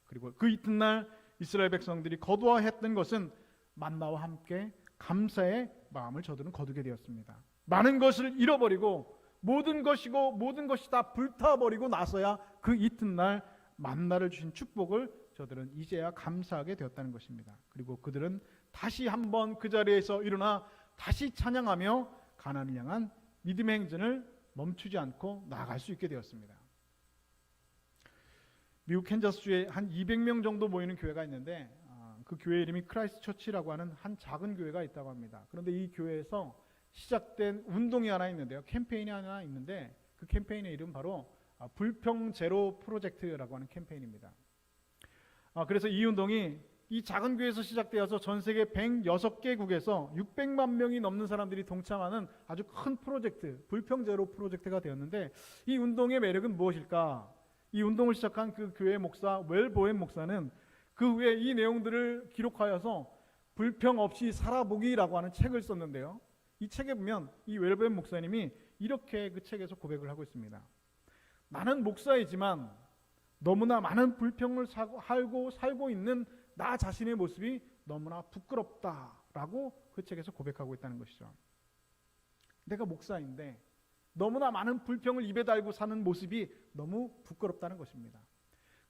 그리고 그 이튿날 이스라엘 백성들이 거두어했던 것은 만나와 함께 감사의 마음을 저들은 거두게 되었습니다. 많은 것을 잃어버리고 모든 것이고 모든 것이 다 불타버리고 나서야 그 이튿날 만나를 주신 축복을 저들은 이제야 감사하게 되었다는 것입니다. 그리고 그들은 다시 한번 그 자리에서 일어나 다시 찬양하며 가나안을 향한 믿음의 행진을 멈추지 않고 나아갈 수 있게 되었습니다. 미국 캔자스주에 한 200명 정도 모이는 교회가 있는데 그 교회 이름이 크라이스트 처치라고 하는 한 작은 교회가 있다고 합니다. 그런데 이 교회에서 시작된 운동이 하나 있는데요. 캠페인이 하나 있는데 그 캠페인의 이름 바로 불평 제로 프로젝트라고 하는 캠페인입니다. 그래서 이 운동이 이 작은 교회에서 시작되어서 전 세계 106개국에서 600만 명이 넘는 사람들이 동참하는 아주 큰 프로젝트, 불평 제로 프로젝트가 되었는데 이 운동의 매력은 무엇일까? 이 운동을 시작한 그 교회 목사 웰 보웬 목사는 그 후에 이 내용들을 기록하여서 불평 없이 살아보기라고 하는 책을 썼는데요. 이 책에 보면 이 웰 보웬 목사님이 이렇게 그 책에서 고백을 하고 있습니다. 나는 목사이지만 너무나 많은 불평을 살고 있는 나 자신의 모습이 너무나 부끄럽다라고 그 책에서 고백하고 있다는 것이죠. 내가 목사인데 너무나 많은 불평을 입에 달고 사는 모습이 너무 부끄럽다는 것입니다.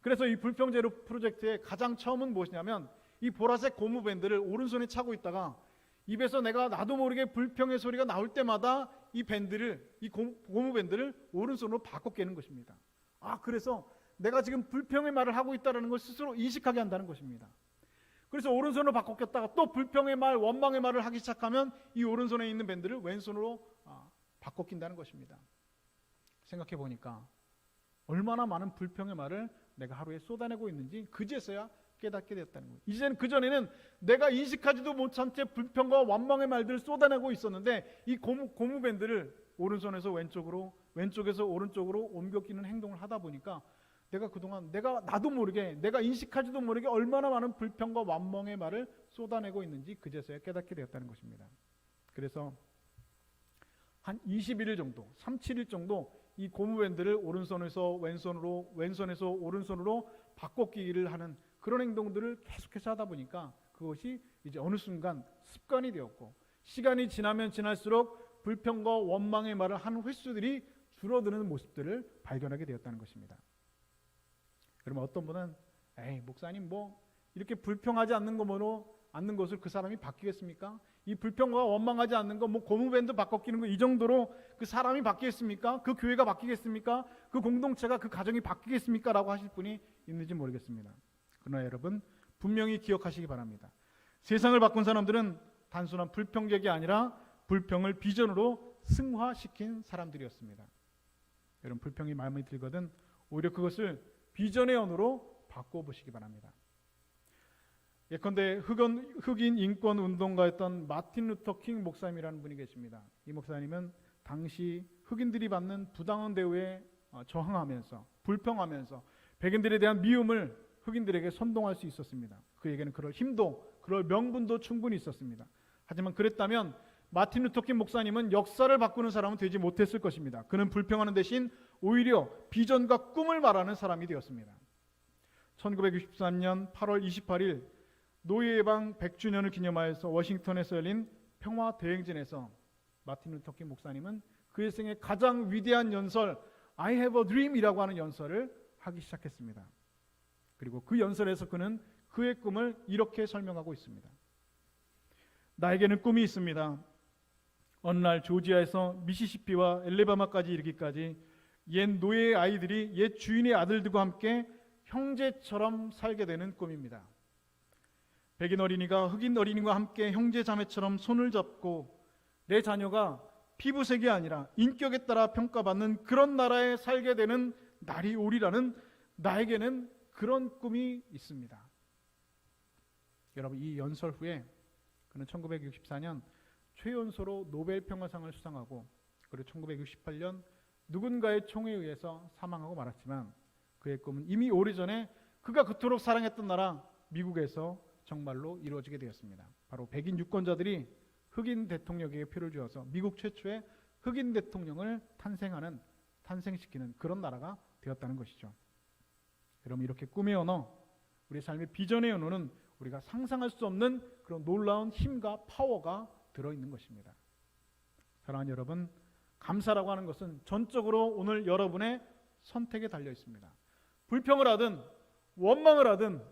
그래서 이 불평 제로 프로젝트의 가장 처음은 무엇이냐면 이 보라색 고무밴드를 오른손에 차고 있다가 입에서 나도 모르게 불평의 소리가 나올 때마다 이 고무밴드를 오른손으로 바꿔 깨는 것입니다. 그래서 내가 지금 불평의 말을 하고 있다는 걸 스스로 인식하게 한다는 것입니다. 그래서 오른손으로 바꿔 꼈다가 또 불평의 말, 원망의 말을 하기 시작하면 이 오른손에 있는 밴드를 왼손으로 바꿔 낀다는 것입니다. 생각해 보니까 얼마나 많은 불평의 말을 내가 하루에 쏟아내고 있는지 그제서야 깨닫게 되었다는 거예요. 이제는 그전에는 내가 인식하지도 못한 채 불평과 원망의 말들을 쏟아내고 있었는데 이 고무밴드를 오른손에서 왼쪽으로, 왼쪽에서 오른쪽으로 옮겨 끼는 행동을 하다 보니까 내가 그동안 나도 모르게, 내가 인식하지도 모르게 얼마나 많은 불평과 원망의 말을 쏟아내고 있는지 그제서야 깨닫게 되었다는 것입니다. 그래서 한 21일 정도, 3, 7일 정도 이 고무밴드를 오른손에서 왼손으로, 왼손에서 오른손으로 바꿔 끼기를 하는 그런 행동들을 계속해서 하다 보니까 그것이 이제 어느 순간 습관이 되었고 시간이 지나면 지날수록 불평과 원망의 말을 하는 횟수들이 줄어드는 모습들을 발견하게 되었다는 것입니다. 그러면 어떤 분은 목사님 이렇게 불평하지 않는 것을 그 사람이 바뀌겠습니까? 이 불평과 원망하지 않는 거 고무밴드 바꿔 끼는 거 이 정도로 그 사람이 바뀌겠습니까? 그 교회가 바뀌겠습니까? 그 공동체가 그 가정이 바뀌겠습니까? 라고 하실 분이 있는지 모르겠습니다. 그러나 여러분 분명히 기억하시기 바랍니다. 세상을 바꾼 사람들은 단순한 불평객이 아니라 불평을 비전으로 승화시킨 사람들이었습니다. 여러분 불평이 마음에 들거든 오히려 그것을 비전의 언어로 바꿔보시기 바랍니다. 예컨대 흑인 인권 운동가였던 마틴 루터 킹 목사님이라는 분이 계십니다. 이 목사님은 당시 흑인들이 받는 부당한 대우에 저항하면서 불평하면서 백인들에 대한 미움을 흑인들에게 선동할 수 있었습니다. 그에게는 그럴 힘도 그럴 명분도 충분히 있었습니다. 하지만 그랬다면 마틴 루터 킹 목사님은 역사를 바꾸는 사람은 되지 못했을 것입니다. 그는 불평하는 대신 오히려 비전과 꿈을 말하는 사람이 되었습니다. 1963년 8월 28일 노예 해방 100주년을 기념하여서 워싱턴에서 열린 평화 대행진에서 마틴 루터 킹 목사님은 그의 생애 가장 위대한 연설 I have a dream이라고 하는 연설을 하기 시작했습니다. 그리고 그 연설에서 그는 그의 꿈을 이렇게 설명하고 있습니다. 나에게는 꿈이 있습니다. 어느 날 조지아에서 미시시피와 엘레바마까지 이르기까지 옛 노예의 아이들이 옛 주인의 아들들과 함께 형제처럼 살게 되는 꿈입니다. 백인 어린이가 흑인 어린이와 함께 형제 자매처럼 손을 잡고 내 자녀가 피부색이 아니라 인격에 따라 평가받는 그런 나라에 살게 되는 날이 오리라는 나에게는 그런 꿈이 있습니다. 여러분, 이 연설 후에 그는 1964년 최연소로 노벨 평화상을 수상하고 그리고 1968년 누군가의 총에 의해서 사망하고 말았지만 그의 꿈은 이미 오래전에 그가 그토록 사랑했던 나라 미국에서 정말로 이루어지게 되었습니다. 바로 백인 유권자들이 흑인 대통령에게 표를 주어서 미국 최초의 흑인 대통령을 탄생시키는 그런 나라가 되었다는 것이죠. 여러분, 이렇게 꿈의 언어, 우리 삶의 비전의 언어는 우리가 상상할 수 없는 그런 놀라운 힘과 파워가 들어있는 것입니다. 사랑하는 여러분, 감사라고 하는 것은 전적으로 오늘 여러분의 선택에 달려 있습니다. 불평을 하든 원망을 하든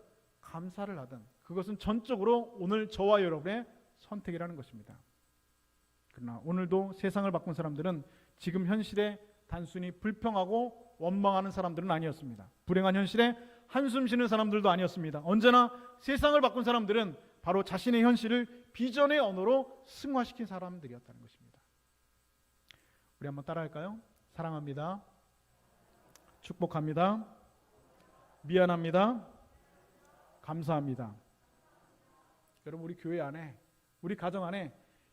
감사를 하든 그것은 전적으로 오늘 저와 여러분의 선택이라는 것입니다. 그러나 오늘도 세상을 바꾼 사람들은 지금 현실에 단순히 불평하고 원망하는 사람들은 아니었습니다. 불행한 현실에 한숨 쉬는 사람들도 아니었습니다. 언제나 세상을 바꾼 사람들은 바로 자신의 현실을 비전의 언어로 승화시킨 사람들이었다는 것입니다. 우리 한번 따라할까요? 사랑합니다. 축복합니다. 미안합니다. 감사합니다. 여러분, 우리 교회 안에, 우리 가정 안에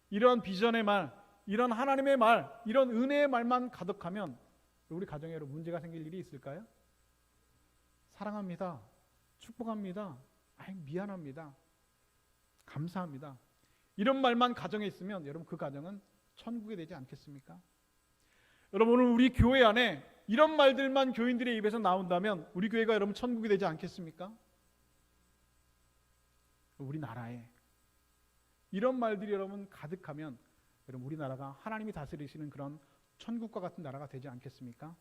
이런 비전의 말, 이런 하나님의 말, 이런 은혜의 말만 가득하면 우리 가정에 여러분 문제가 생길 일이 있을까요? 사랑합니다. 축복합니다. 미안합니다. 감사합니다. 이런 말만 가정에 있으면 여러분 그 가정은 천국이 되지 않겠습니까? 여러분, 오늘 우리 교회 안에 이런 말들만 교인들의 입에서 나온다면 우리 교회가 여러분 천국이 되지 않겠습니까? 우리나라에 이런 말들이 여러분 가득하면 여러분 우리나라가 하나님이 다스리시는 그런 천국과 같은 나라가 되지 않겠습니까?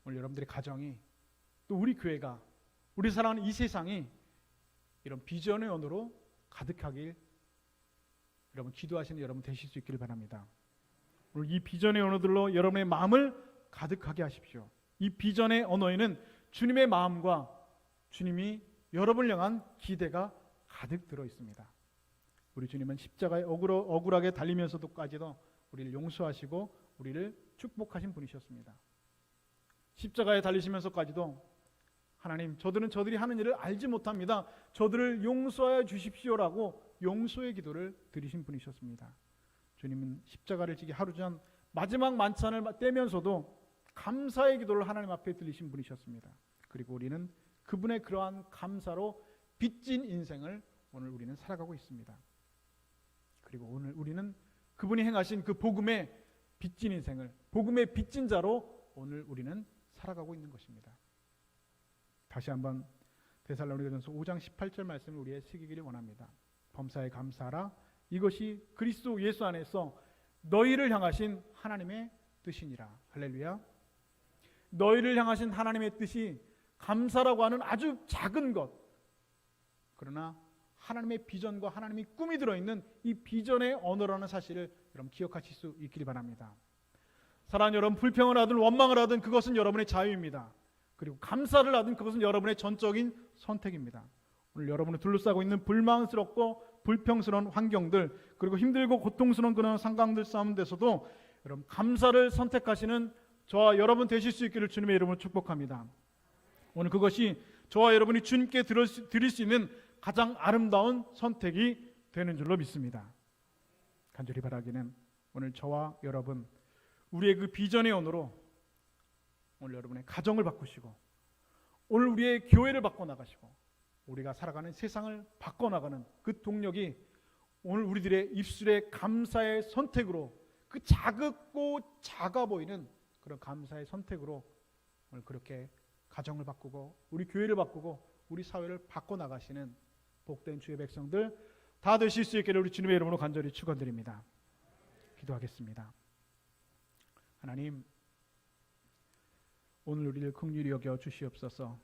오늘 여러분들의 가정이 또 우리 교회가 우리 사랑하는 이 세상이 이런 비전의 언어로 가득하길 여러분 기도하시는 여러분 되실 수 있기를 바랍니다. 오늘 이 비전의 언어들로 여러분의 마음을 가득하게 하십시오. 이 비전의 언어에는 주님의 마음과 주님이 여러분을 향한 기대가 가득 들어 있습니다. 우리 주님은 십자가에 억울하게 달리면서도까지도 우리를 용서하시고 우리를 축복하신 분이셨습니다. 십자가에 달리시면서까지도 하나님, 저들이 하는 일을 알지 못합니다. 저들을 용서하여 주십시오라고 용서의 기도를 드리신 분이셨습니다. 주님은 십자가를 지기 하루 전 마지막 만찬을 떼면서도 감사의 기도를 하나님 앞에 드리신 분이셨습니다. 그리고 우리는 그분의 그러한 감사로 빚진 인생을 오늘 우리는 살아가고 있습니다. 그리고 오늘 우리는 그분이 행하신 그 복음의 빚진 인생을, 복음의 빚진 자로 오늘 우리는 살아가고 있는 것입니다. 다시 한번 데살로니가전서 5장 18절 말씀을 우리의 새기기를 원합니다. 범사에 감사하라. 이것이 그리스도 예수 안에서 너희를 향하신 하나님의 뜻이니라. 할렐루야. 너희를 향하신 하나님의 뜻이 감사라고 하는 아주 작은 것, 그러나 하나님의 비전과 하나님의 꿈이 들어있는 이 비전의 언어라는 사실을 여러분 기억하실 수 있기를 바랍니다. 사랑하는 여러분, 불평을 하든 원망을 하든 그것은 여러분의 자유입니다. 그리고 감사를 하든 그것은 여러분의 전적인 선택입니다. 오늘 여러분을 둘러싸고 있는 불만스럽고 불평스러운 환경들, 그리고 힘들고 고통스러운 그런 상황들 싸움에서도 여러분 감사를 선택하시는 저와 여러분 되실 수 있기를 주님의 이름으로 축복합니다. 오늘 그것이 저와 여러분이 주님께 드릴 수 있는 가장 아름다운 선택이 되는 줄로 믿습니다. 간절히 바라기는 오늘 저와 여러분, 우리의 그 비전의 언어로 오늘 여러분의 가정을 바꾸시고 오늘 우리의 교회를 바꿔나가시고 우리가 살아가는 세상을 바꿔나가는 그 동력이 오늘 우리들의 입술의 감사의 선택으로, 그 작고 작아 보이는 그런 감사의 선택으로 오늘 그렇게 가정을 바꾸고 우리 교회를 바꾸고 우리 사회를 바꿔나가시는 복된 주의 백성들 다 되실 수 있기를 우리 주님의 이름으로 간절히 축원드립니다. 기도하겠습니다. 하나님, 오늘 우리를 긍휼히 여겨 주시옵소서.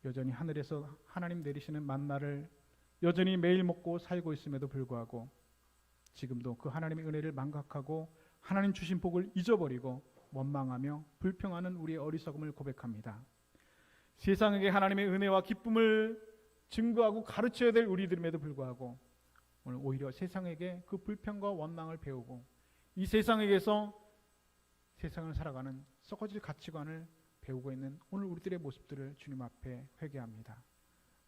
여전히 하늘에서 하나님 내리시는 만나를 여전히 매일 먹고 살고 있음에도 불구하고 지금도 그 하나님의 은혜를 망각하고 하나님 주신 복을 잊어버리고 원망하며 불평하는 우리의 어리석음을 고백합니다. 세상에게 하나님의 은혜와 기쁨을 증거하고 가르쳐야 될 우리들임에도 불구하고 오늘 오히려 세상에게 그 불평과 원망을 배우고 이 세상에게서 세상을 살아가는 썩어질 가치관을 배우고 있는 오늘 우리들의 모습들을 주님 앞에 회개합니다.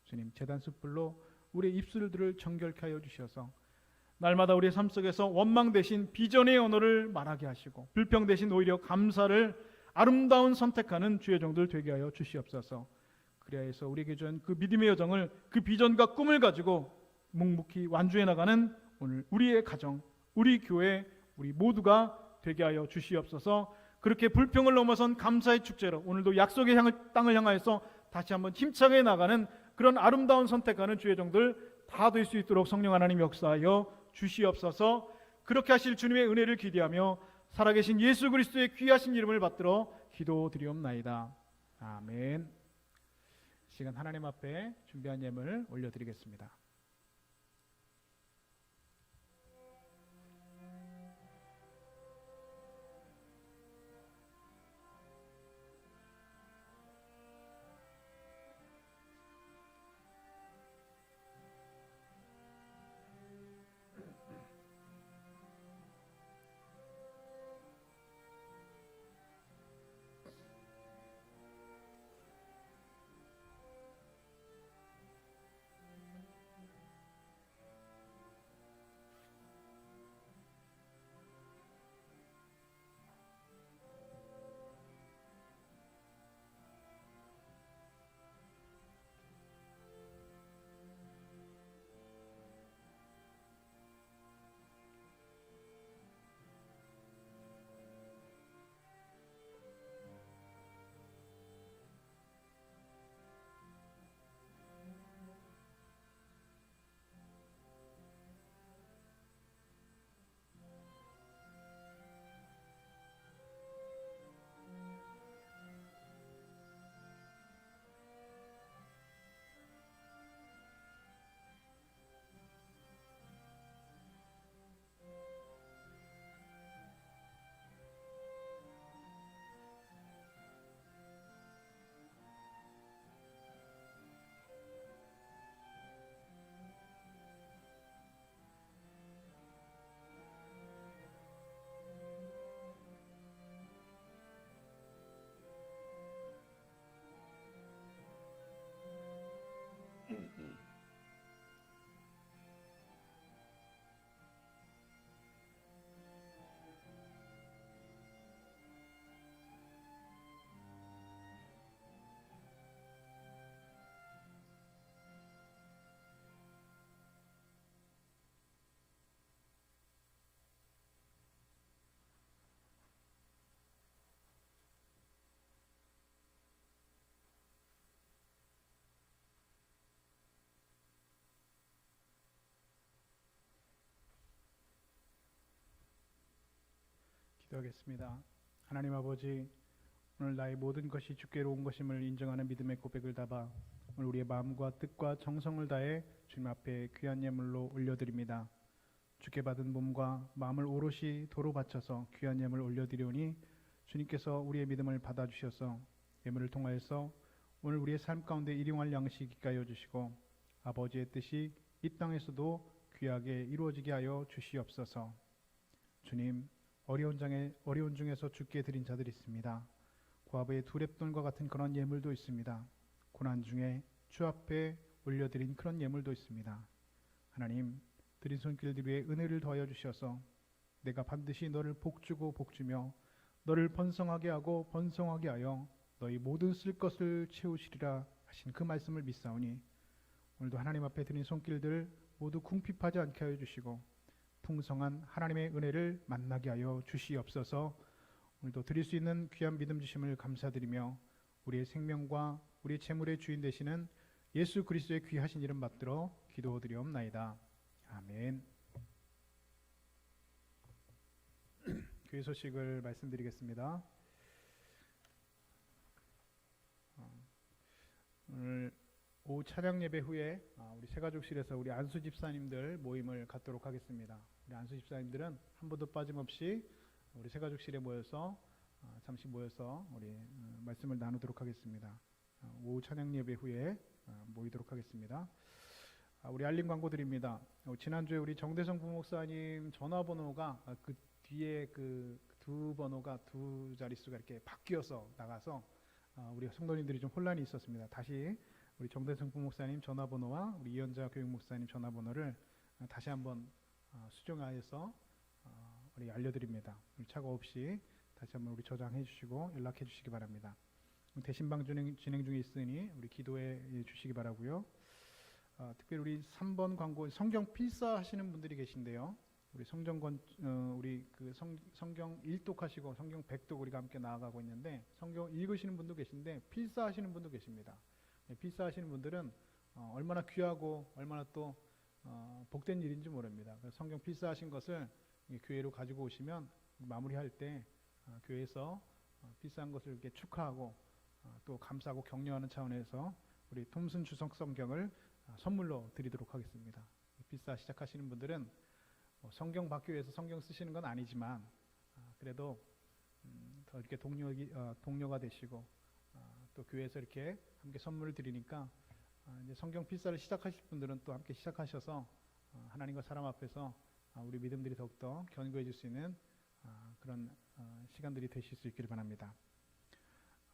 주님, 제단 숯불로 우리의 입술들을 정결케 하여 주셔서 날마다 우리의 삶 속에서 원망 대신 비전의 언어를 말하게 하시고 불평 대신 오히려 감사를 아름다운 선택하는 주의 종들 되게 하여 주시옵소서. 그리하여서 우리에게 준 그 믿음의 여정을, 그 비전과 꿈을 가지고 묵묵히 완주해 나가는 오늘 우리의 가정, 우리 교회, 우리 모두가 되게 하여 주시옵소서. 그렇게 불평을 넘어선 감사의 축제로 오늘도 약속의 땅을 향하여서 다시 한번 힘차게 나가는 그런 아름다운 선택하는 주의 종들 다 될 수 있도록 성령 하나님 역사하여 주시옵소서. 그렇게 하실 주님의 은혜를 기대하며 살아계신 예수 그리스도의 귀하신 이름을 받들어 기도드리옵나이다. 아멘. 시간 하나님 앞에 준비한 예물 올려드리겠습니다. 기도하겠습니다. 하나님 아버지, 오늘 나의 모든 것이 주께로 온 것임을 인정하는 믿음의 고백을 담아 오늘 우리의 마음과 뜻과 정성을 다해 주님 앞에 귀한 예물로 올려드립니다. 주께 받은 몸과 마음을 오롯이 도로 바쳐서 귀한 예물 올려드리오니 주님께서 우리의 믿음을 받아주셔서 예물을 통하여서 오늘 우리의 삶 가운데 일용할 양식 있게 하여 주시고 아버지의 뜻이 이 땅에서도 귀하게 이루어지게 하여 주시옵소서. 주님, 어려운 중에서 주께 드린 자들이 있습니다. 고아부의 두 랩돈과 같은 그런 예물도 있습니다. 고난 중에 주 앞에 올려드린 그런 예물도 있습니다. 하나님, 드린 손길들 위에 은혜를 더하여 주셔서 내가 반드시 너를 복주고 복주며 너를 번성하게 하고 번성하게 하여 너희 모든 쓸 것을 채우시리라 하신 그 말씀을 믿사오니 오늘도 하나님 앞에 드린 손길들 모두 궁핍하지 않게 하여 주시고 풍성한 하나님의 은혜를 만나게 하여 주시옵소서. 오늘도 드릴 수 있는 귀한 믿음 주심을 감사드리며 우리의 생명과 우리의 재물의 주인 되시는 예수 그리스도의 귀하신 이름 받들어 기도드리옵나이다. 아멘. 교회 소식을 말씀드리겠습니다. 오늘 오후 찬양 예배 후에 우리 새가족실에서 우리 안수 집사님들 모임을 갖도록 하겠습니다. 우리 안수 집사님들은 한 번도 빠짐없이 우리 새가족실에 모여서 잠시 모여서 우리 말씀을 나누도록 하겠습니다. 오후 찬양 예배 후에 모이도록 하겠습니다. 우리 알림 광고 드립니다. 지난주에 우리 정대성 부목사님 전화번호가 그 뒤에 그 두 번호가 두 자릿수가 이렇게 바뀌어서 나가서 우리 성도님들이 좀 혼란이 있었습니다. 다시 우리 정대성 부목사님 전화번호와 우리 이현자 교육목사님 전화번호를 다시 한번 수정하여서 우리 알려드립니다. 우리 착오 없이 다시 한번 우리 저장해 주시고 연락해 주시기 바랍니다. 대신방 진행 중에 있으니 우리 기도해 주시기 바라고요. 특별히 우리 3번 광고 성경 필사하시는 분들이 계신데요. 우리 우리 그 성경 1독하시고 성경 100독 우리가 함께 나아가고 있는데 성경 읽으시는 분도 계신데 필사하시는 분도 계십니다. 필사하시는 분들은 얼마나 귀하고 얼마나 또 복된 일인지 모릅니다. 그래서 성경 필사하신 것을 교회로 가지고 오시면 마무리할 때 교회에서 필사한 것을 이렇게 축하하고 또 감사하고 격려하는 차원에서 우리 톰슨 주석 성경을 선물로 드리도록 하겠습니다. 필사 시작하시는 분들은 성경 받기 위해서 성경 쓰시는 건 아니지만 그래도 더 이렇게 동료가 되시고 또 교회에서 이렇게 함께 선물을 드리니까 이제 성경 필사를 시작하실 분들은 또 함께 시작하셔서 하나님과 사람 앞에서 우리 믿음들이 더욱더 견고해질 수 있는 그런 시간들이 되실 수 있기를 바랍니다.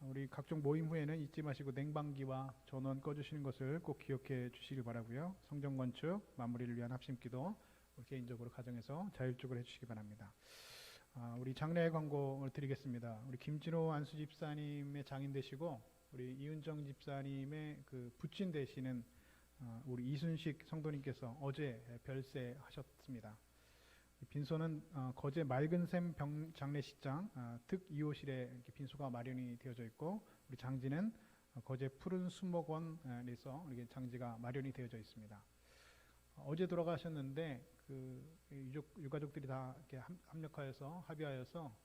우리 각종 모임 후에는 잊지 마시고 냉방기와 전원 꺼주시는 것을 꼭 기억해 주시길 바라고요. 성전 건축 마무리를 위한 합심기도 개인적으로 가정에서 자율적으로 해주시기 바랍니다. 우리 장례 광고를 드리겠습니다. 우리 김진호 안수 집사님의 장인 되시고 우리 이은정 집사님의 그 부친 되시는 우리 이순식 성도님께서 어제 별세하셨습니다. 빈소는 거제 맑은샘 장례식장 특 2호실에 빈소가 마련이 되어져 있고 우리 장지는 거제 푸른 수목원에서 장지가 마련이 되어져 있습니다. 어제 돌아가셨는데 그 유가족들이 다 이렇게 합력하여서 합의하여서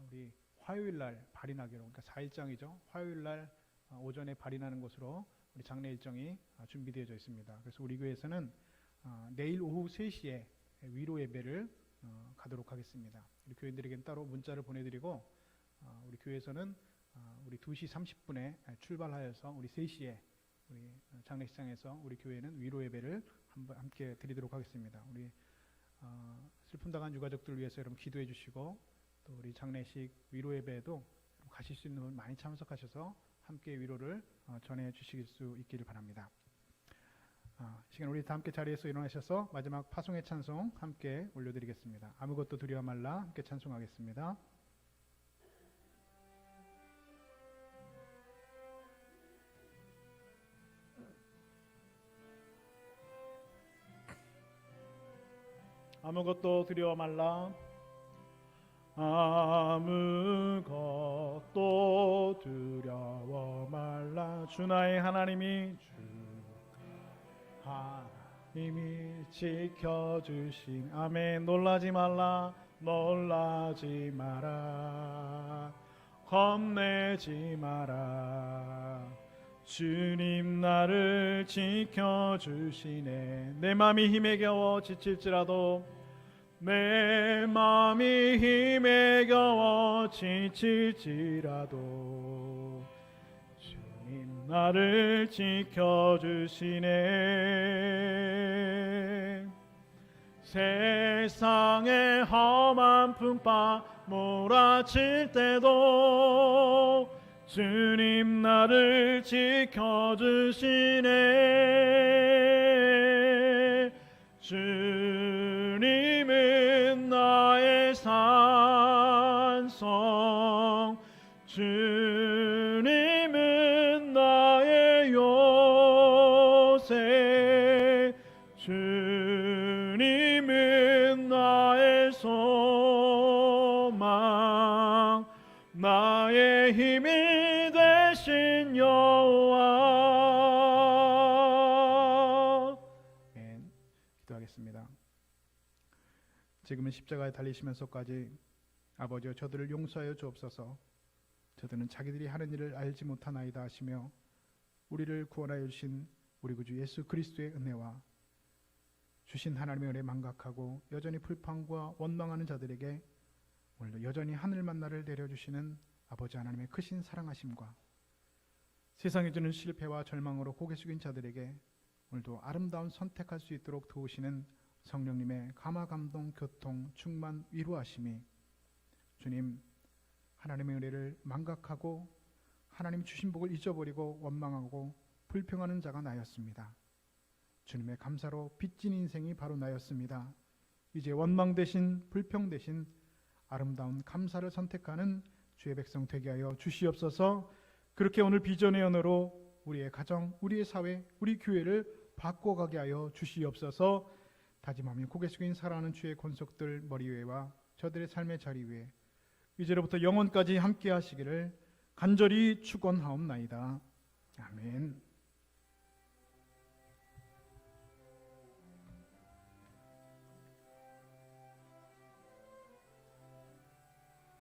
우리 화요일 날 발인하기로, 그러니까 4일장이죠. 화요일 날 오전에 발인하는 것으로 우리 장례 일정이 준비되어져 있습니다. 그래서 우리 교회에서는 내일 오후 3시에 위로 예배를 가도록 하겠습니다. 우리 교인들에게는 따로 문자를 보내드리고 우리 교회에서는 우리 2시 30분에 출발하여서 우리 3시에 우리 장례식장에서 우리 교회는 위로 예배를 함께 드리도록 하겠습니다. 우리 슬픔 당한 유가족들을 위해서 여러분 기도해 주시고 또 우리 장례식 위로 예배에도 가실 수 있는 분 많이 참석하셔서 함께 위로를 전해 주실 수 있기를 바랍니다. 시간 우리 다 함께 자리에서 일어나셔서 마지막 파송의 찬송 함께 올려드리겠습니다. 아무것도 두려워 말라 함께 찬송하겠습니다. 아무것도 두려워 말라. 아무것도 두려워 말라. 주 나의 하나님이 하나님이 지켜주신 아멘. 놀라지 말라. 놀라지 마라. 겁내지 마라. 주님 나를 지켜주시네. 내 맘이 힘에 겨워 지칠지라도 내 맘이 힘에 겨워 지칠지라도 주님 나를 지켜주시네. 세상의 험한 풍파 몰아칠 때도 주님 나를 지켜주시네. 주님은 나의 산성, 주님은 나의 요새, 주님은 나의 소망, 나의 힘이 되신 여호와. 기도하겠습니다. 지금은 십자가에 달리시면서까지 아버지여 저들을 용서하여 주옵소서. 저들은 자기들이 하는 일을 알지 못하나이다 하시며 우리를 구원하여 주신 우리 구주 예수 그리스도의 은혜와 주신 하나님의 은혜 망각하고 여전히 불평과 원망하는 자들에게 오늘도 여전히 하늘 만나를 내려주시는 아버지 하나님의 크신 사랑하심과 세상에 주는 실패와 절망으로 고개 숙인 자들에게 오늘도 아름다운 선택할 수 있도록 도우시는 성령님의 감화 감동 교통 충만 위로하심이 주님 하나님의 은혜를 망각하고 하나님 주신 복을 잊어버리고 원망하고 불평하는 자가 나였습니다. 주님의 감사로 빚진 인생이 바로 나였습니다. 이제 원망 대신 불평 대신 아름다운 감사를 선택하는 주의 백성 되게 하여 주시옵소서. 그렇게 오늘 비전의 언어로 우리의 가정, 우리의 사회, 우리 교회를 바꿔가게 하여 주시옵소서. 다짐하며 고개 숙인 살아가는 주의 권속들 머리 위에와 저들의 삶의 자리 위에 이제로부터 영원까지 함께 하시기를 간절히 축원하옵나이다. 아멘.